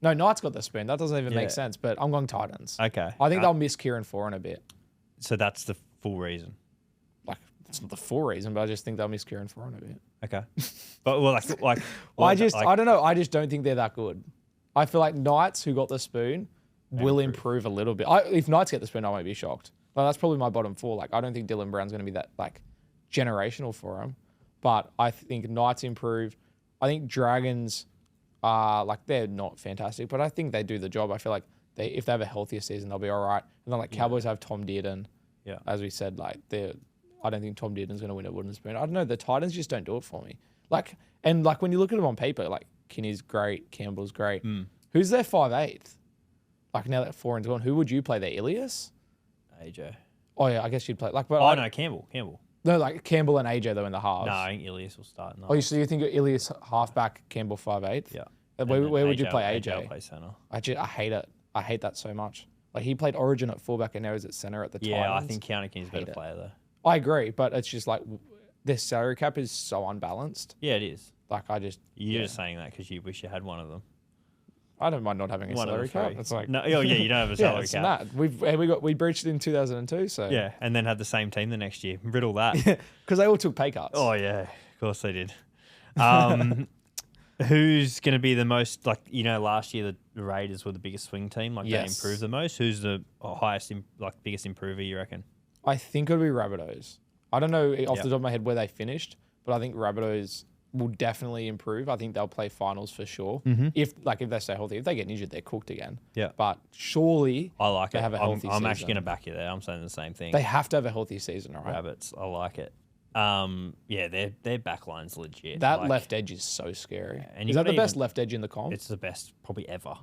No, Knights got the spoon. That doesn't even make sense. But I'm going Titans. Okay. I think they'll miss Kieran Foran a bit. So that's the full reason. Like it's not the full reason, but I just think they'll miss Kieran Foran a bit. Okay. But I don't know. I just don't think they're that good. I feel like Knights, who got the spoon, will improve a little bit. If Knights get the spin, I won't be shocked. Like, that's probably my bottom 4. Like, I don't think Dylan Brown's going to be that like generational for him, but I think Knights improve. I think Dragons are like they're not fantastic, but I think they do the job. I feel like if they have a healthier season, they'll be all right. And then like Cowboys have Tom Dearden. Yeah, as we said, like I don't think Tom Dearden's going to win a wooden spoon. I don't know. The Titans just don't do it for me. Like when you look at them on paper, like Kinney's great, Campbell's great. Who's their 5'8"? Like now that Foreign's gone, who would you play there? Ilias? AJ. Oh yeah, I guess you'd play no, Campbell. No, like Campbell and AJ though in the halves. No, I think Ilias will start. No. Oh, so you think Ilias halfback, Campbell 5'8"? Yeah. Where would you play AJ? I'll play center. I hate it. I hate that so much. Like he played Origin at fullback and now he's at center at the Titans. Yeah, I think County King's a better player though. I agree, but it's just like their salary cap is so unbalanced. Yeah, it is. Like you're just saying that because you wish you had one of them. I don't mind not having a salary cap. It's like no, yeah, you don't have a salary it's cap. Mad. We breached it in 2002. So yeah, and then had the same team the next year. Riddle that. Because they all took pay cuts. Oh yeah, of course they did. Who's going to be the most last year the Raiders were the biggest swing team. Like they improved the most. Who's the highest biggest improver you reckon? I think it'll be Rabbitohs. I don't know off the top of my head where they finished, but I think Rabbitohs will definitely improve. I think they'll play finals for sure. If they stay healthy. If they get injured, they're cooked again. Yeah. But surely I like they it. have a healthy season. I'm actually going to back you there. I'm saying the same thing. They have to have a healthy season, right? Rabbits. I like it. Their backline's legit. That left edge is so scary. Yeah, is that the best left edge in the comp? It's the best probably ever.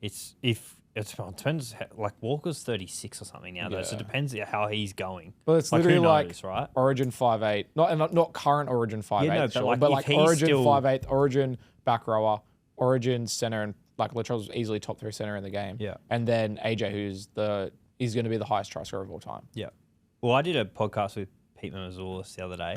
It depends. Like Walker's 36 or something now, though. So it depends how he's going. Well, it's literally who knows, right? Origin 5'8", not current Origin 5'8", Yeah, no, sure, but like Origin 5'8", Origin back rower, Origin center, and like Latrell's easily top 3 center in the game. Yeah, and then AJ, who's is going to be the highest try scorer of all time. Yeah. Well, I did a podcast with Pete Mamazoulis the other day,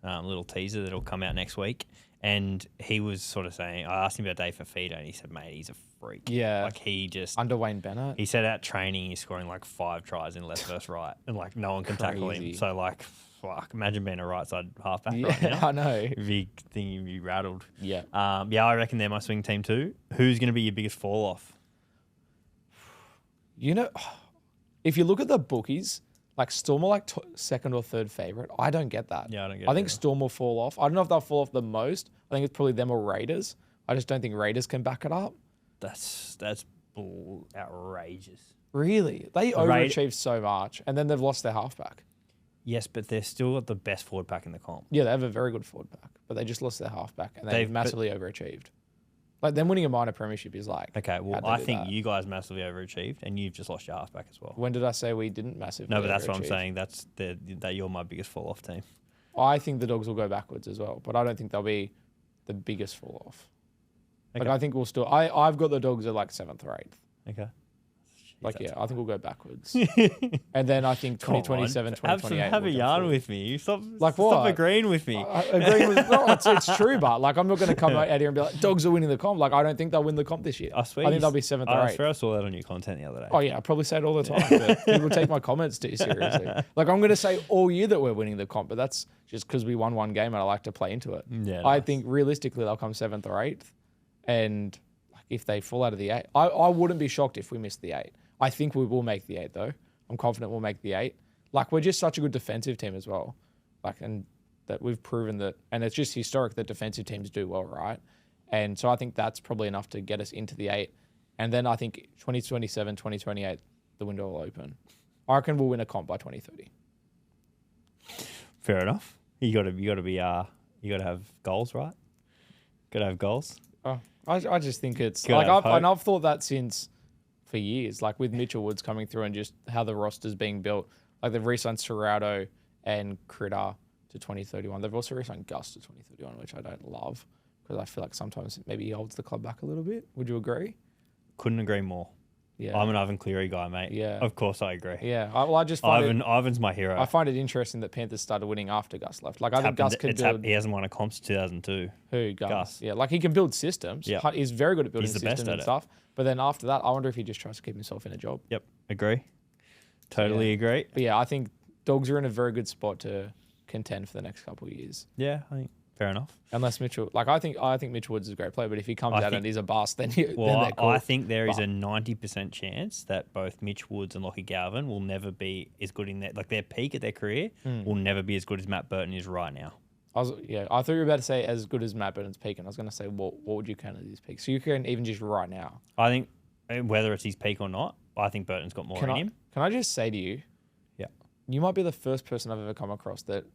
little teaser that'll come out next week. And he was sort of saying, I asked him about Dave Fafita, and he said, mate, he's a freak. Yeah. Like he just... Under Wayne Bennett? He said at training he's scoring like 5 tries in left versus right. And like no one can tackle him. So like, fuck, imagine being a right side halfback right now. I know. You'd be rattled. Yeah. I reckon they're my swing team too. Who's going to be your biggest fall off? If you look at the bookies... Like Storm are like second or third favorite. I don't get that. Yeah, I don't get I think Storm will fall off. I don't know if they'll fall off the most. I think it's probably them or Raiders. I just don't think Raiders can back it up. That's outrageous. Really? They overachieved so much, and then they've lost their halfback. Yes, but they're still got the best forward pack in the comp. Yeah, they have a very good forward pack, but they just lost their halfback, and they've massively overachieved. Like them winning a minor premiership is like... Okay, well, I think you guys massively overachieved, and you've just lost your halfback as well. When did I say we didn't massively No, but that's what I'm saying. That you're my biggest fall-off team. I think the Dogs will go backwards as well, but I don't think they'll be the biggest fall-off. Okay. Like I think we'll still... I've got the Dogs at like 7th or 8th. Okay. I think we'll go backwards. And then I think 2027, 2028. Have a yarn with me. You stop agreeing with me. Agreeing with it's true, but like I'm not going to come out here and be like, Dogs are winning the comp. Like I don't think they'll win the comp this year. I think they'll be 7th or 8th. I swear I saw that on your content the other day. Oh yeah, I probably say it all the time. But people take my comments too seriously. Like I'm going to say all year that we're winning the comp, but that's just because we won one game and I like to play into it. Yeah, I think realistically they'll come 7th or 8th, and like if they fall out of the 8, I wouldn't be shocked if we missed the 8. I think we will make the 8 though. I'm confident we'll make the 8. Like we're just such a good defensive team as well. Like and that we've proven that, and it's just historic that defensive teams do well, right? And so I think that's probably enough to get us into the 8. And then I think 2027, 2028, the window will open. I reckon we'll win a comp by 2030. Fair enough. You got to have goals, right? Got to have goals. Oh, I just think it's like I've thought that since. For years, like with Mitchell Woods coming through and just how the roster's being built. Like they've re-signed Serrato and Critter to 2031. They've also re-signed Gus to 2031, which I don't love because I feel like sometimes maybe he holds the club back a little bit. Would you agree? Couldn't agree more. Yeah, I'm an Ivan Cleary guy, mate. Yeah, of course I agree. Yeah, I just find Ivan's my hero. I find it interesting that Panthers started winning after Gus left. Like I think Gus can build. He hasn't won a comp since 2002. Who Gus? Yeah, like he can build systems. Yeah, he's very good at building systems and stuff. But then after that, I wonder if he just tries to keep himself in a job. Yep, agree. Totally agree. But yeah, I think Dogs are in a very good spot to contend for the next couple of years. Yeah, I think Fair enough. Unless Mitchell, I think Mitch Woods is a great player, but if he comes out and he's a bust, then they're cool. I think there is a 90% chance that both Mitch Woods and Lachie Galvin will never be as good in their peak at their career will never be as good as Matt Burton is right now. I thought you were about to say as good as Matt Burton's peak, and I was going to say what would you count as his peak? So you can even just right now. I think whether it's his peak or not, I think Burton's got more in him. Can I just say to you, yeah, you might be the first person I've ever come across that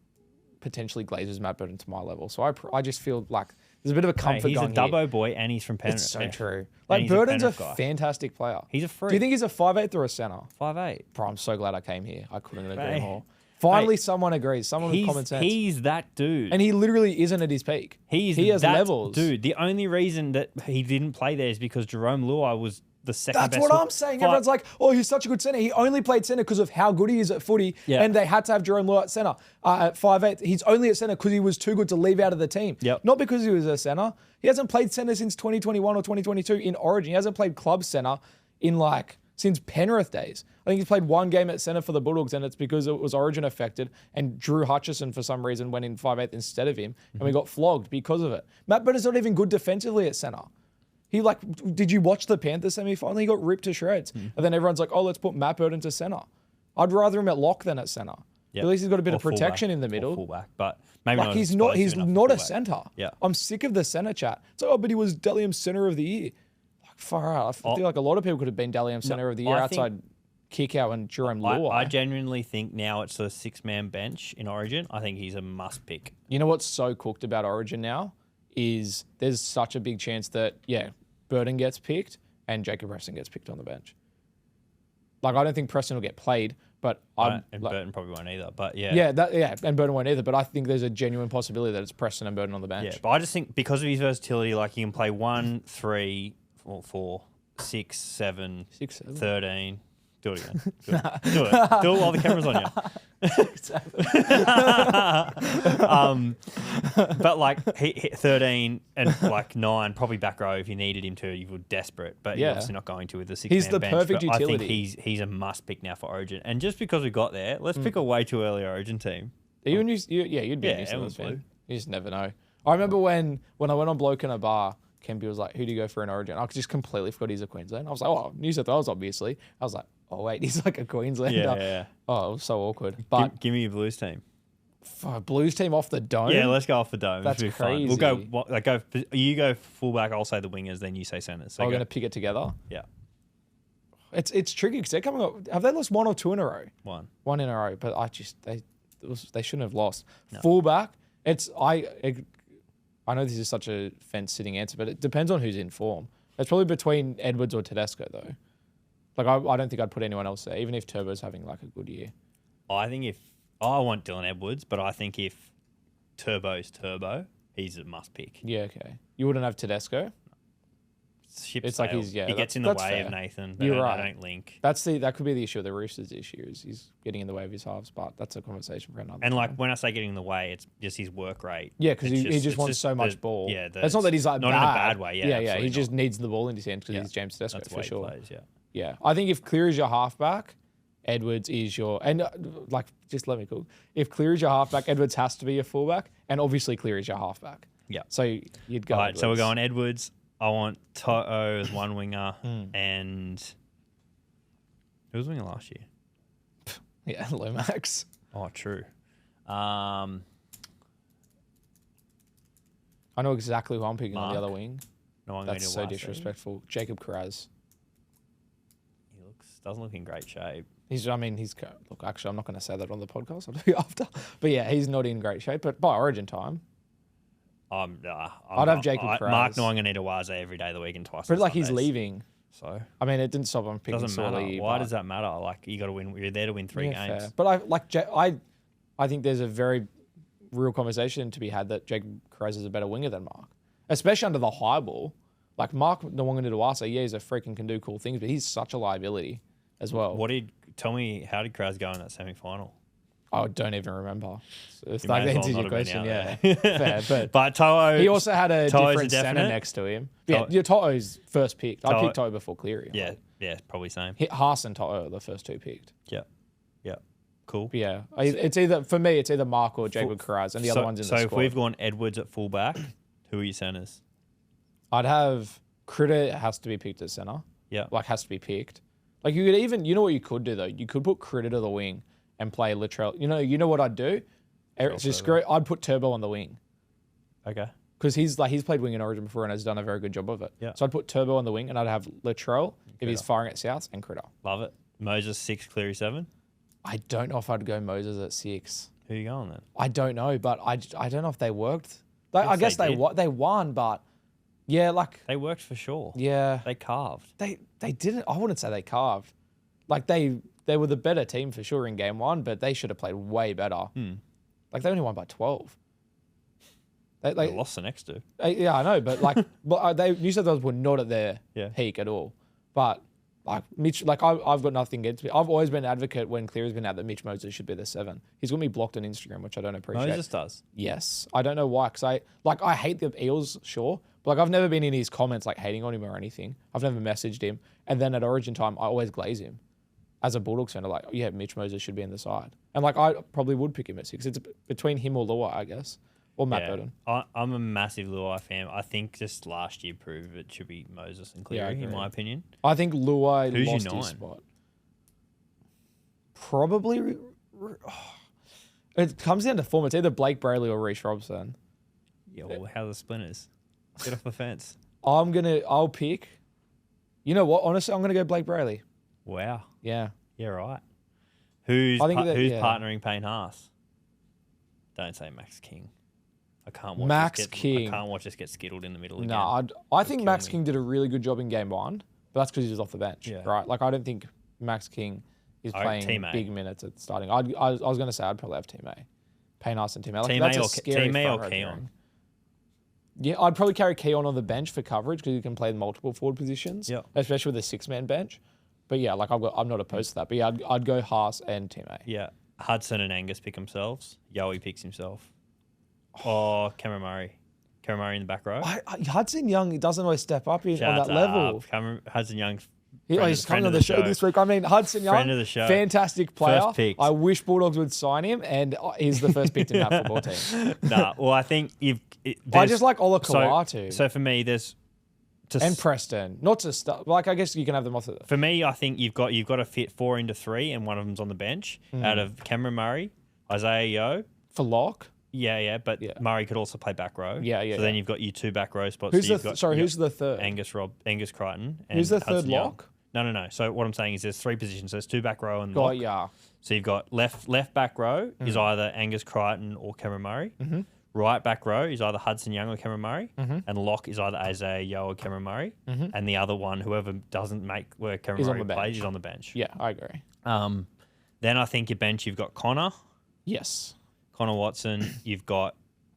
potentially glazes Matt Burton to my level. So I just feel like there's a bit of a comfort he's going a Dubbo boy and he's from Penrith. It's so true. Like Burton's a fantastic player. He's a freak. Do you think he's a 5'8" or a centre? 5'8". Bro, I'm so glad I came here. I couldn't agree more. Finally, someone agrees. Someone with common sense. He's that dude. And he literally isn't at his peak. He has that levels. Dude, the only reason that he didn't play there is because Jerome Luai was the second best. That's what I'm saying. Everyone's like, oh, he's such a good centre. He only played centre because of how good he is at footy. Yeah. And they had to have Jerome Luai at centre at 5'8". He's only at centre because he was too good to leave out of the team. Yep. Not because he was a centre. He hasn't played centre since 2021 or 2022 in Origin. He hasn't played club centre in since Penrith days. I think he's played one game at centre for the Bulldogs, and it's because it was Origin affected, and Drew Hutchison, for some reason, went in 5'8" instead of him, and we got flogged because of it. Matt Burton's not even good defensively at centre. He did you watch the Panthers semi-final? He got ripped to shreds. And then everyone's like, oh, let's put Matt Burton to centre. I'd rather him at lock than at centre. Yep. At least he's got a bit of protection in the middle. Fullback, but maybe he's not a centre. Yeah. I'm sick of the centre chat. It's like, oh, but he was Dally M's centre of the year. Far out. I feel like a lot of people could have been Dally M's centre of the year outside Kickout and Jerome Luai. I genuinely think now it's a six-man bench in Origin. I think he's a must-pick. You know what's so cooked about Origin now is there's such a big chance that, Burton gets picked and Jacob Preston gets picked on the bench. I don't think Preston will get played, but Burton probably won't either. But and Burton won't either. But I think there's a genuine possibility that it's Preston and Burton on the bench. Yeah, but I just think because of his versatility, he can play 1, 3, 4, 6, 7, 13. Do it again. Do it. Do it while the camera's on you. But he 13 and 9, probably back row if you needed him to. You were desperate, but you're obviously not going to with the 6-man bench. He's the perfect utility. I think he's a must pick now for Origin. And just because we got there, let's pick a way too early Origin team. You'd be a New Zealand fan. You just never know. I remember when I went on Bloke in a Bar, Kempy was like, who do you go for in Origin? I just completely forgot he's a Queensland. I was like, oh, New South Wales, obviously. I was like, oh, wait, he's like a Queenslander. Yeah. Oh, it was so awkward. But give me your Blues team. Blues team off the dome? Yeah, let's go off the dome. That's crazy. We'll go. You go fullback, I'll say the wingers, then you say centers. So we're going to pick it together? Yeah. It's tricky because they're coming up. Have they lost 1 or 2 in a row? One in a row, but they shouldn't have lost. No. Fullback, I know this is such a fence-sitting answer, but it depends on who's in form. It's probably between Edwards or Tedesco, though. I don't think I'd put anyone else there, even if Turbo's having a good year. I want Dylan Edwards, but I think if Turbo's Turbo, he's a must-pick. Yeah, okay. You wouldn't have Tedesco? It's like he gets in the way of Nathan. They don't link. That could be the issue. The Roosters' issue is he's getting in the way of his halves, but that's a conversation for another time. And when I say getting in the way, it's just his work rate. Yeah, because he just wants so much ball. Yeah, it's not that he's not in a bad way. Yeah. He just needs the ball in his hands because he's James Tedesco for sure. Plays, yeah. I think if Cleary's your halfback, Edwards is your just let me cook. If Cleary's your halfback, Edwards has to be your fullback, and obviously Cleary's your halfback. Yeah. So you'd go. All right, so we're going Edwards. I want To'o as one winger, and who was winger last year? Yeah, Lomax. Oh, true. I know exactly who I'm picking on the other wing. No, that's so disrespectful. Jacob Carraz. He doesn't look in great shape. Look, actually, I'm not going to say that on the podcast. I'll do it after. But yeah, he's not in great shape. But by Origin time. I'd have Jacob Carraz. Mark Nwanganita-Waze every day of the week and twice. But he's leaving. So it didn't stop him picking doesn't matter. Why does that matter? You got to win. You're there to win 3 games. Fair. But I think there's a very real conversation to be had that Jacob Carraz is a better winger than Mark, especially under the high ball. Mark Nwanganita-Waze, he's a freaking can do cool things, but he's such a liability as well. Tell me how did Carraz go in that semi-final? I don't even remember. If that answers your question, Fair, but To'o... He also had a different centre next to him. To'o's first picked. I picked To'o before Cleary. Yeah, probably same. Haas and To'o are the first 2 picked. Yeah. Cool. But yeah, it's either for me. It's either Mark or Jacob Carraz, and the other one's in the So squad. if we've gone Edwards at fullback, who are your centers? I'd have Critter has to be picked at center. Yeah. Like has to be picked. Like you could even, you know what you could do though? You could put Critter to the wing and play Latrell. You know what I'd do? I'd put Turbo on the wing. Okay. Because he's played wing in Origin before and has done a very good job of it. Yeah. So I'd put Turbo on the wing and I'd have Latrell if he's firing at Souths and Critter. Love it. Moses 6, Cleary 7. I don't know if I'd go Moses at 6. Who are you going then? I don't know, but I don't know if they worked. I guess they won, but yeah, like They worked for sure. yeah, They carved. they didn't. I wouldn't say they carved. Like they were the better team for sure in game 1, but they should have played way better. Like they only won by 12. They lost the next two. Yeah, I know, but like, New South Wales were not at their Yeah. peak at all. But like Mitch, like I've got nothing against me. I've always been an advocate when Cleary's been out that Mitch Moses should be the 7. He's gonna be blocked on Instagram, which I don't appreciate. Moses does. Yes, I don't know why, because I hate the Eels, sure, but like I've never been in his comments like hating on him or anything. I've never messaged him, and then at Origin time, I always glaze him. As a Bulldogs fan, I'm like, yeah, Mitch Moses should be in the side, and like I probably would pick him at 6. It's between him or Luai, I guess, or Matt Burton. I'm a massive Luai fan. I think just last year proved it should be Moses and Cleary, in my opinion. I think Luai Who's lost your his 9? spot. Probably, it comes down to form. It's either Blake Brayley or Reece Robson. Yeah, well, how are the splinters? Get off the fence. I'll pick. You know what? Honestly, I'm gonna go Blake Brayley. Wow. Yeah. Yeah, right. Who's I think who's yeah. partnering Payne Haas? Don't say Max King. I can't watch Max King. I can't watch us get skittled in the middle again. No, I think Max King did a really good job in game 1, but that's because he was off the bench, Yeah. right? Like I don't think Max King is I playing Team A. big minutes at starting. I was going to say I'd probably have Team A, Payne Haas and Team A. Like, Team that's A a or scary Team A front or row Keon? pairing. Yeah, I'd probably carry Keon on the bench for coverage because you can play multiple forward positions, Yep. especially with a 6-man bench. But yeah, like I'm not opposed to that. But yeah, I'd go Haas and Team A. Yeah. Hudson and Angus pick themselves. Yowie picks himself. Oh, Cameron Murray. Cameron Murray in the back row. Hudson Young doesn't always step up on Shut that level. up. Hudson Young. He's coming on the show this week. I mean, Hudson Young, Friend of the show. fantastic player. First picked. I wish Bulldogs would sign him, and he's the first picked in that football team. Nah, well, I think I just like Ola Kawatu So for me, and Preston. Not to start. Like I guess you can have them off. For me, I think you've got to fit 4 into 3, and one of them's on the bench. Out of Cameron Murray, Isaiah Yeo. For lock. Yeah, but Yeah. Murray could also play back row. Yeah. So then you've got your 2 back row spots. Who's so who's the third? Angus Crichton. And Who's the third Hudson Young. lock? No. So what I'm saying is there's 3 positions. So there's 2 back row and Oh lock. yeah. So you've got left back row is either Angus Crichton or Cameron Murray. Right back row is either Hudson Young or Cameron Murray. And lock is either Isaiah Yeo or Cameron Murray. And the other one, whoever doesn't make where Cameron Is on Murray the plays, bench. is on the bench. Yeah, I agree. Then I think your bench, you've got Connor Watson. You've got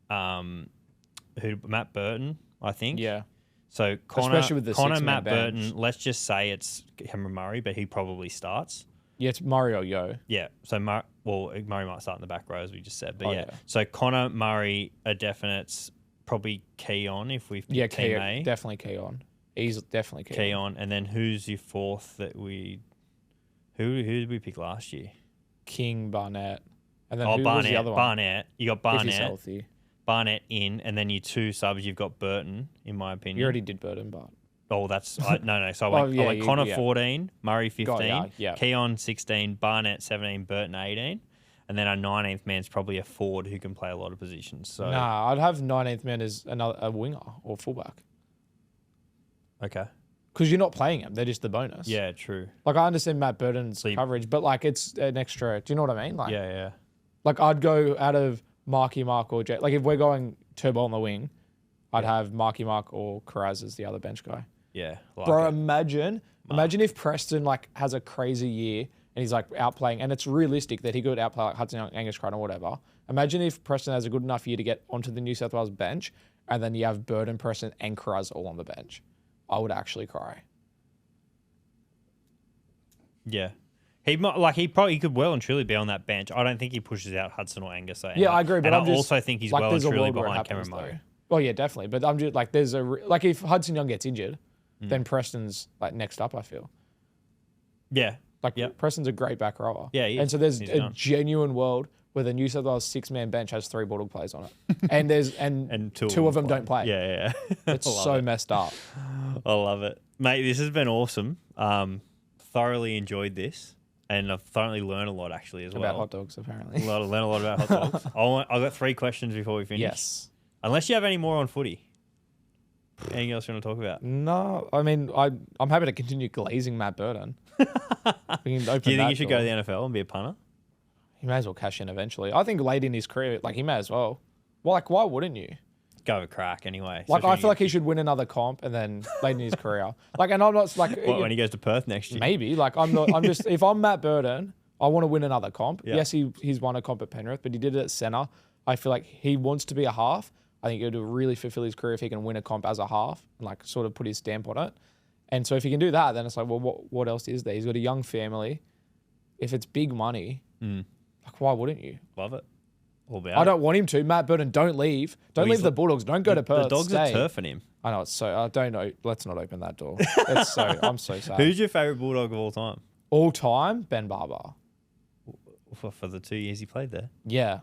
Matt Burton, I think. Yeah. So Connor, Especially with the six-man Matt bench. Burton. Let's just say it's Cameron Murray, but he probably starts. Yeah, it's Mario Yo. Yeah. So Murray might start in the back row, as we just said. But Yeah. So Connor, Murray, a definites. Probably Keon if we've Yeah, Team A. definitely Keon. He's definitely Keon. Keon, and then who's your 4th that we? Who did we pick last year? King Barnett. And then Oh, who was Barnett. the other one? Barnett. You got If Barnett. he's healthy. Barnett in, and then your 2 subs. You've got Burton, in my opinion. You already did Burton, but Oh, that's no. So I went Connor 14, Murray 15, yeah. Keon 16, Barnett 17, Burton 18, and then our 19th man's probably a forward who can play a lot of positions. So nah, I'd have 19th man as a winger or fullback okay, because you're not playing him; they're just the bonus. yeah, true. Like I understand Matt Burton's So coverage, but like it's an extra. Do you know what I mean? Like, Yeah. like I'd go out of Marky Mark or Jay. Like if we're going Turbo on the wing, I'd have Marky Mark or Carraz as the other bench guy. Yeah, like Bro, it. imagine if Preston like has a crazy year and he's like outplaying, and it's realistic that he could outplay like Hudson Young, Angus Crichton or whatever. Imagine if Preston has a good enough year to get onto the New South Wales bench, and then you have Burton, Preston, and Carraz all on the bench. I would actually cry. Yeah. He probably could well and truly be on that bench. I don't think he pushes out Hudson or Angus. Yeah, I agree. But and I'm I just, also think he's like, well and there's a truly world where it behind happens, Cameron Murray. though. Well, yeah, definitely. But I'm just like, there's like if Hudson Young gets injured, then Preston's like next up. I feel. Yeah, Like Preston's a great back rower. Yeah, he is. And so there's He's a gone. genuine world where the New South Wales 6-man bench has 3 Bulldog players on it, and there's and two of them don't play. Yeah. It's so messed up. I love it, mate. This has been awesome. Thoroughly enjoyed this, and I've thoroughly learned a lot actually as well. About hot dogs, apparently. Learn a lot about hot dogs. I've got 3 questions before we finish. Yes. Unless you have any more on footy. Anything else you want to talk about? No, I mean, I'm happy to continue glazing Matt Burton. We can open Do you think that you should door. go to the NFL and be a punter? He may as well cash in eventually. I think late in his career, like he may as well. Well, like, why wouldn't you? Go have a crack anyway. Like, I feel like he should win another comp and then late in his career. Like, and I'm not like when he goes to Perth next year. maybe. Like, I'm not. I'm just if I'm Matt Burton, I want to win another comp. Yeah. Yes, he's won a comp at Penrith, but he did it at centre. I feel like he wants to be a half. I think it would really fulfill his career if he can win a comp as a half and like sort of put his stamp on it. And so if he can do that, then it's like, well, what else is there? He's got a young family. If it's big money, like why wouldn't you? Love it. All about I don't want him to. Matt Burton, don't leave. Don't leave the Bulldogs. Don't go to Perth. The dogs Stay. are turfing him. I know it's so. I don't know. Let's not open that door. It's so. I'm so sad. Who's your favourite Bulldog of all time? All time? Ben Barber. For the 2 years he played there. Yeah.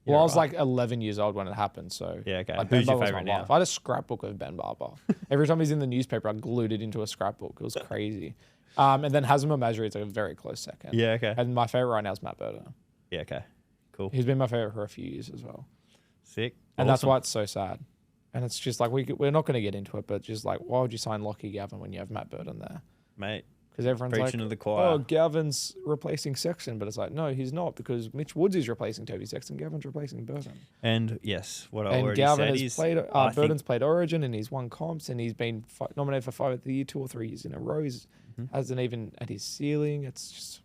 Yeah, Well, I was right. like 11 years old when it happened. So Yeah, okay. Like, Who's Ben your Barber was favourite my now? life. I had a scrapbook of Ben Barber. Every time he's in the newspaper, I glued it into a scrapbook. It was crazy. And then Hazem Masri is a very close second. Yeah, okay. And my favorite right now is Matt Burton. Yeah, okay. Cool. He's been my favorite for a few years as well. Sick. And that's Awesome. why it's so sad. And it's just like we're not going to get into it, but just like, why would you sign Lockie Gavin when you have Matt Burton there? Mate, Because everyone's preaching like, to the choir. oh, Gavin's replacing Sexton. But it's like, no, he's not, because Mitch Woods is replacing Toby Sexton. Gavin's replacing Burton. And yes, what I And already Gavin said has is played, I think- Burton's played Origin and he's won comps and he's been nominated for 5 of the year 2 or 3 years in a row. He's hasn't even at his ceiling. It's just...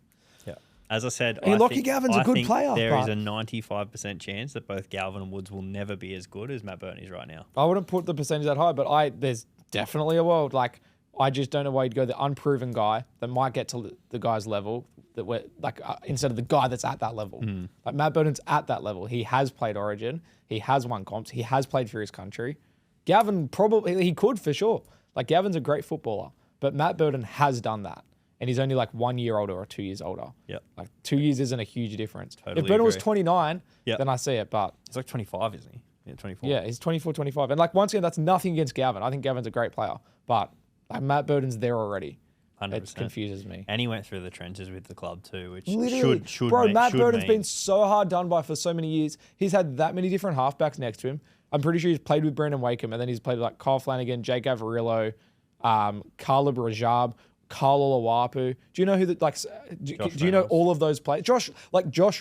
Yeah. As I said, Hey, I Lockie think, Gavin's a I good think player, There is but- a 95% chance that both Galvin and Woods will never be as good as Matt Burton is right now. I wouldn't put the percentage that high, but there's definitely a world. Like, I just don't know why you'd go the unproven guy that might get to the guy's level that we're like instead of the guy that's at that level. Like Matt Burton's at that level. He has played Origin. He has won comps. He has played for his country. Gavin probably he could for sure. Like Gavin's a great footballer, but Matt Burton has done that, and he's only like 1 year older or 2 years older. Yep. Like 2 years isn't a huge difference. Totally If Burton was agree. 29, Yep. then I see it, but. He's like 25, isn't he? Yeah, 24. Yeah, he's 24, 25. And like once again, that's nothing against Gavin. I think Gavin's a great player. But like Matt Burton's there already. 100%. It confuses me. And he went through the trenches with the club too, which Literally. should Bro, mean, Matt should Burton's mean- been so hard done by for so many years. He's had that many different halfbacks next to him. I'm pretty sure he's played with Brandon Wakeham, and then he's played with like Kyle Flanagan, Jake Avarillo, Carla Rajab, Carl Olawapu. Do you know who the like? Do you know Reynolds. all of those players? Josh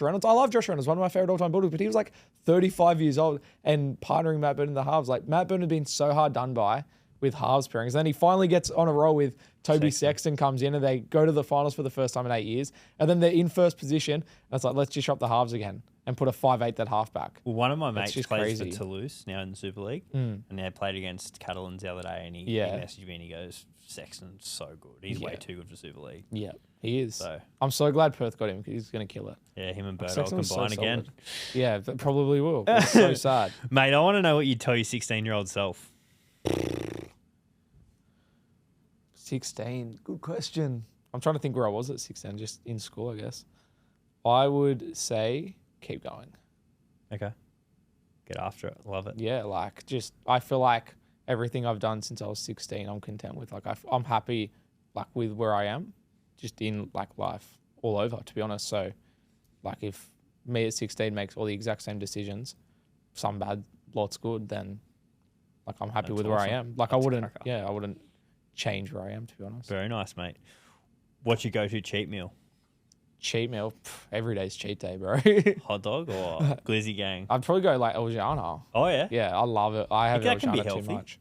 Reynolds. I love Josh Reynolds, one of my favorite all-time Bulldogs, but he was like 35 years old and partnering Matt Burton in the halves. Like Matt Burton had been so hard done by with halves pairings. Then he finally gets on a roll with Toby Sexton comes in and they go to the finals for the first time in 8 years. And then they're in first position. And it's like, let's just shop the halves again and put a 5'8" at halfback. Well, one of my mates just plays crazy. for Toulouse now in the Super League, and they played against Catalans the other day, and he messaged me and he goes, "Sexton's so good. He's way too good for Super League." Yeah, he is. So- I'm so glad Perth got him because he's going to kill it. Yeah, him and Birdo Sexton was so combine again. solid. Yeah, that probably will. It's so sad. Mate, I want to know what you'd tell your 16-year-old self. 16. Good question. I'm trying to think where I was at 16, just in school, I guess. I would say keep going. Okay. Get after it. Love it. Yeah, like just I feel like everything I've done since I was 16, I'm content with. Like I'm happy like with where I am, just in like life all over, to be honest. So like if me at 16 makes all the exact same decisions, some bad, lots good, then like I'm happy That's with where I awesome. am. Like That's a I wouldn't, cracker. yeah, I wouldn't change where I am, to be honest. Very nice, mate. What's your go-to cheat meal? Cheat meal, every day's cheat day, bro. Hot dog or glizzy gang? I'd probably go like Eljana. Oh, yeah? Yeah, I love it. I have That can be Eljana too healthy. much.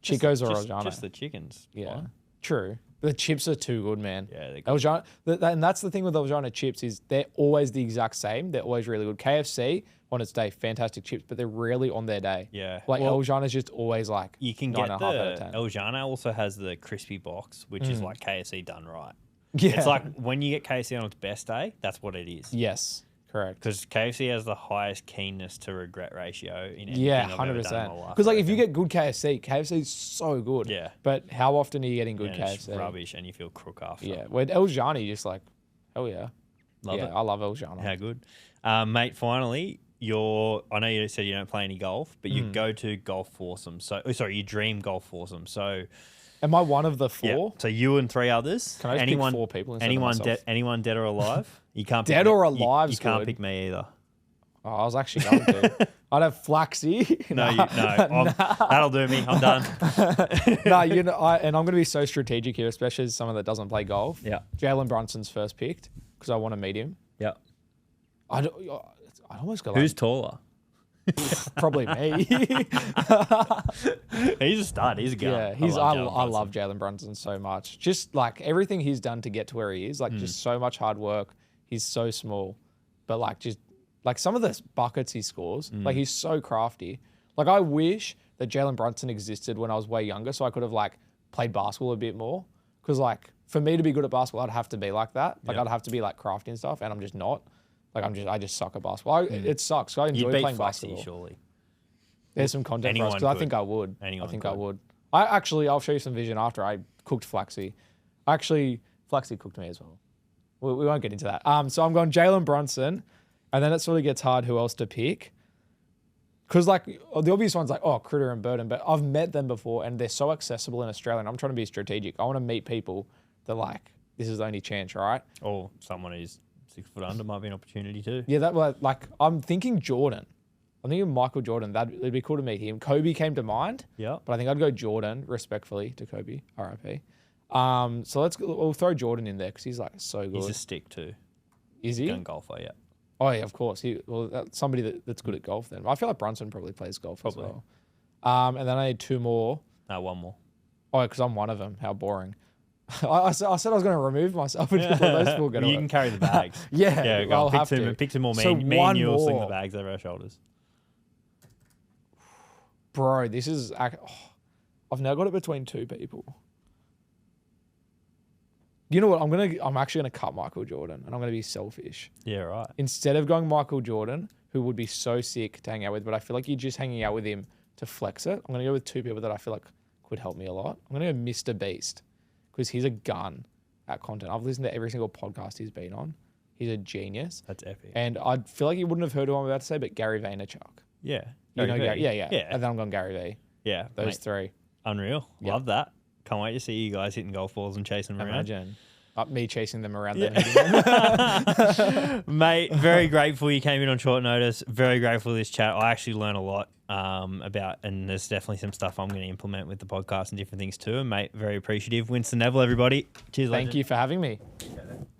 Chicos or just, Eljana? just the chickens. Yeah, Fine. true. The chips are too good, man. Yeah, they're good. Eljana, and that's the thing with Eljana chips is they're always the exact same. They're always really good. KFC on its day, fantastic chips, but they're rarely on their day. Yeah. Like Well, Eljana's just always like You can 9.5 get out of the 10. Eljana also has the crispy box, which is like KFC done right. Yeah. It's like when you get KFC on its best day, that's what it is. Yes, correct. Because KFC has the highest keenness to regret ratio in anything Yeah, I've ever done in 100%. my life. Because like I if you reckon. get good KFC is so good. Yeah. But how often are you getting good And it's KFC? rubbish and you feel crook after. Yeah. With Eljana, you just like Hell yeah. Love it. I love Eljana. How good. Mate, finally, I know you said you don't play any golf, but you go to golf foursome. So, you dream golf foursome. So, am I one of the 4? yeah. So you and 3 others. Can I just pick 4 people instead of myself? Anyone dead or alive? You can't pick Dead me. or alive? You can't pick me either. Oh, I was actually going to. I'd have Flaxy. No, that'll do me. I'm done. No, and I'm going to be so strategic here, especially as someone that doesn't play golf. Yeah. Jalen Brunson's first picked because I want to meet him. Yeah. I'd almost go Who's taller? probably me. He's a stud. He's a gun. Yeah, I love Jalen Brunson so much. Just like everything he's done to get to where he is, like just so much hard work. He's so small, but like just like some of the buckets he scores, like he's so crafty. Like I wish that Jalen Brunson existed when I was way younger, so I could have like played basketball a bit more. Because like for me to be good at basketball, I'd have to be like that. Like I'd have to be like crafty and stuff, and I'm just not. Like I just suck at basketball. It sucks. I enjoy playing basketball. Surely. There's some content for us because I think I would. I would. I'll show you some vision after I cooked Flaxy. Actually, Flaxy cooked me as well. We won't get into that. So I'm going Jalen Brunson, and then it sort of gets hard who else to pick. Because like the obvious one's like, Critter and Burton, but I've met them before and they're so accessible in Australia. And I'm trying to be strategic. I want to meet people that like this is the only chance, right? Or someone who's 6 foot under might be an opportunity too. Yeah, I'm thinking Jordan. I'm thinking Michael Jordan. It'd be cool to meet him. Kobe came to mind. Yeah. But I think I'd go Jordan, respectfully to Kobe, RIP. So we'll throw Jordan in there because he's like so good. He's a stick too. Is he? Gun golfer, yeah. Oh yeah, of course. That's somebody that's good at golf. Then I feel like Brunson probably plays golf as well. And then I need 2 more. No, 1 more. Oh, because I'm one of them. How boring. I said I was going to remove myself and just let those 4 go. You can carry the bags. Yeah, go. I'll have to. Pick some more. So me one and you will sling the more. bags over our shoulders. Bro, this is... I've now got it between 2 people. You know what? I'm actually going to cut Michael Jordan and I'm going to be selfish. Yeah, right. Instead of going Michael Jordan, who would be so sick to hang out with, but I feel like you're just hanging out with him to flex it, I'm going to go with 2 people that I feel like could help me a lot. I'm going to go Mr. Beast because he's a gun at content. I've listened to every single podcast he's been on. He's a genius. That's epic. And I feel like you wouldn't have heard who I'm about to say, but Gary Vaynerchuk. Yeah. You know Gary? Yeah. Yeah. And then I'm going Gary V. Yeah. Those 3. Unreal. Yep. Love that. Can't wait to see you guys hitting golf balls and chasing them around. Imagine. Me chasing them around them. Hitting them. Mate, very grateful you came in on short notice. Very grateful for this chat. I actually learned a lot about, and there's definitely some stuff I'm going to implement with the podcast and different things too. And mate, very appreciative. Winston Neville, everybody. Cheers, Thank you for having me.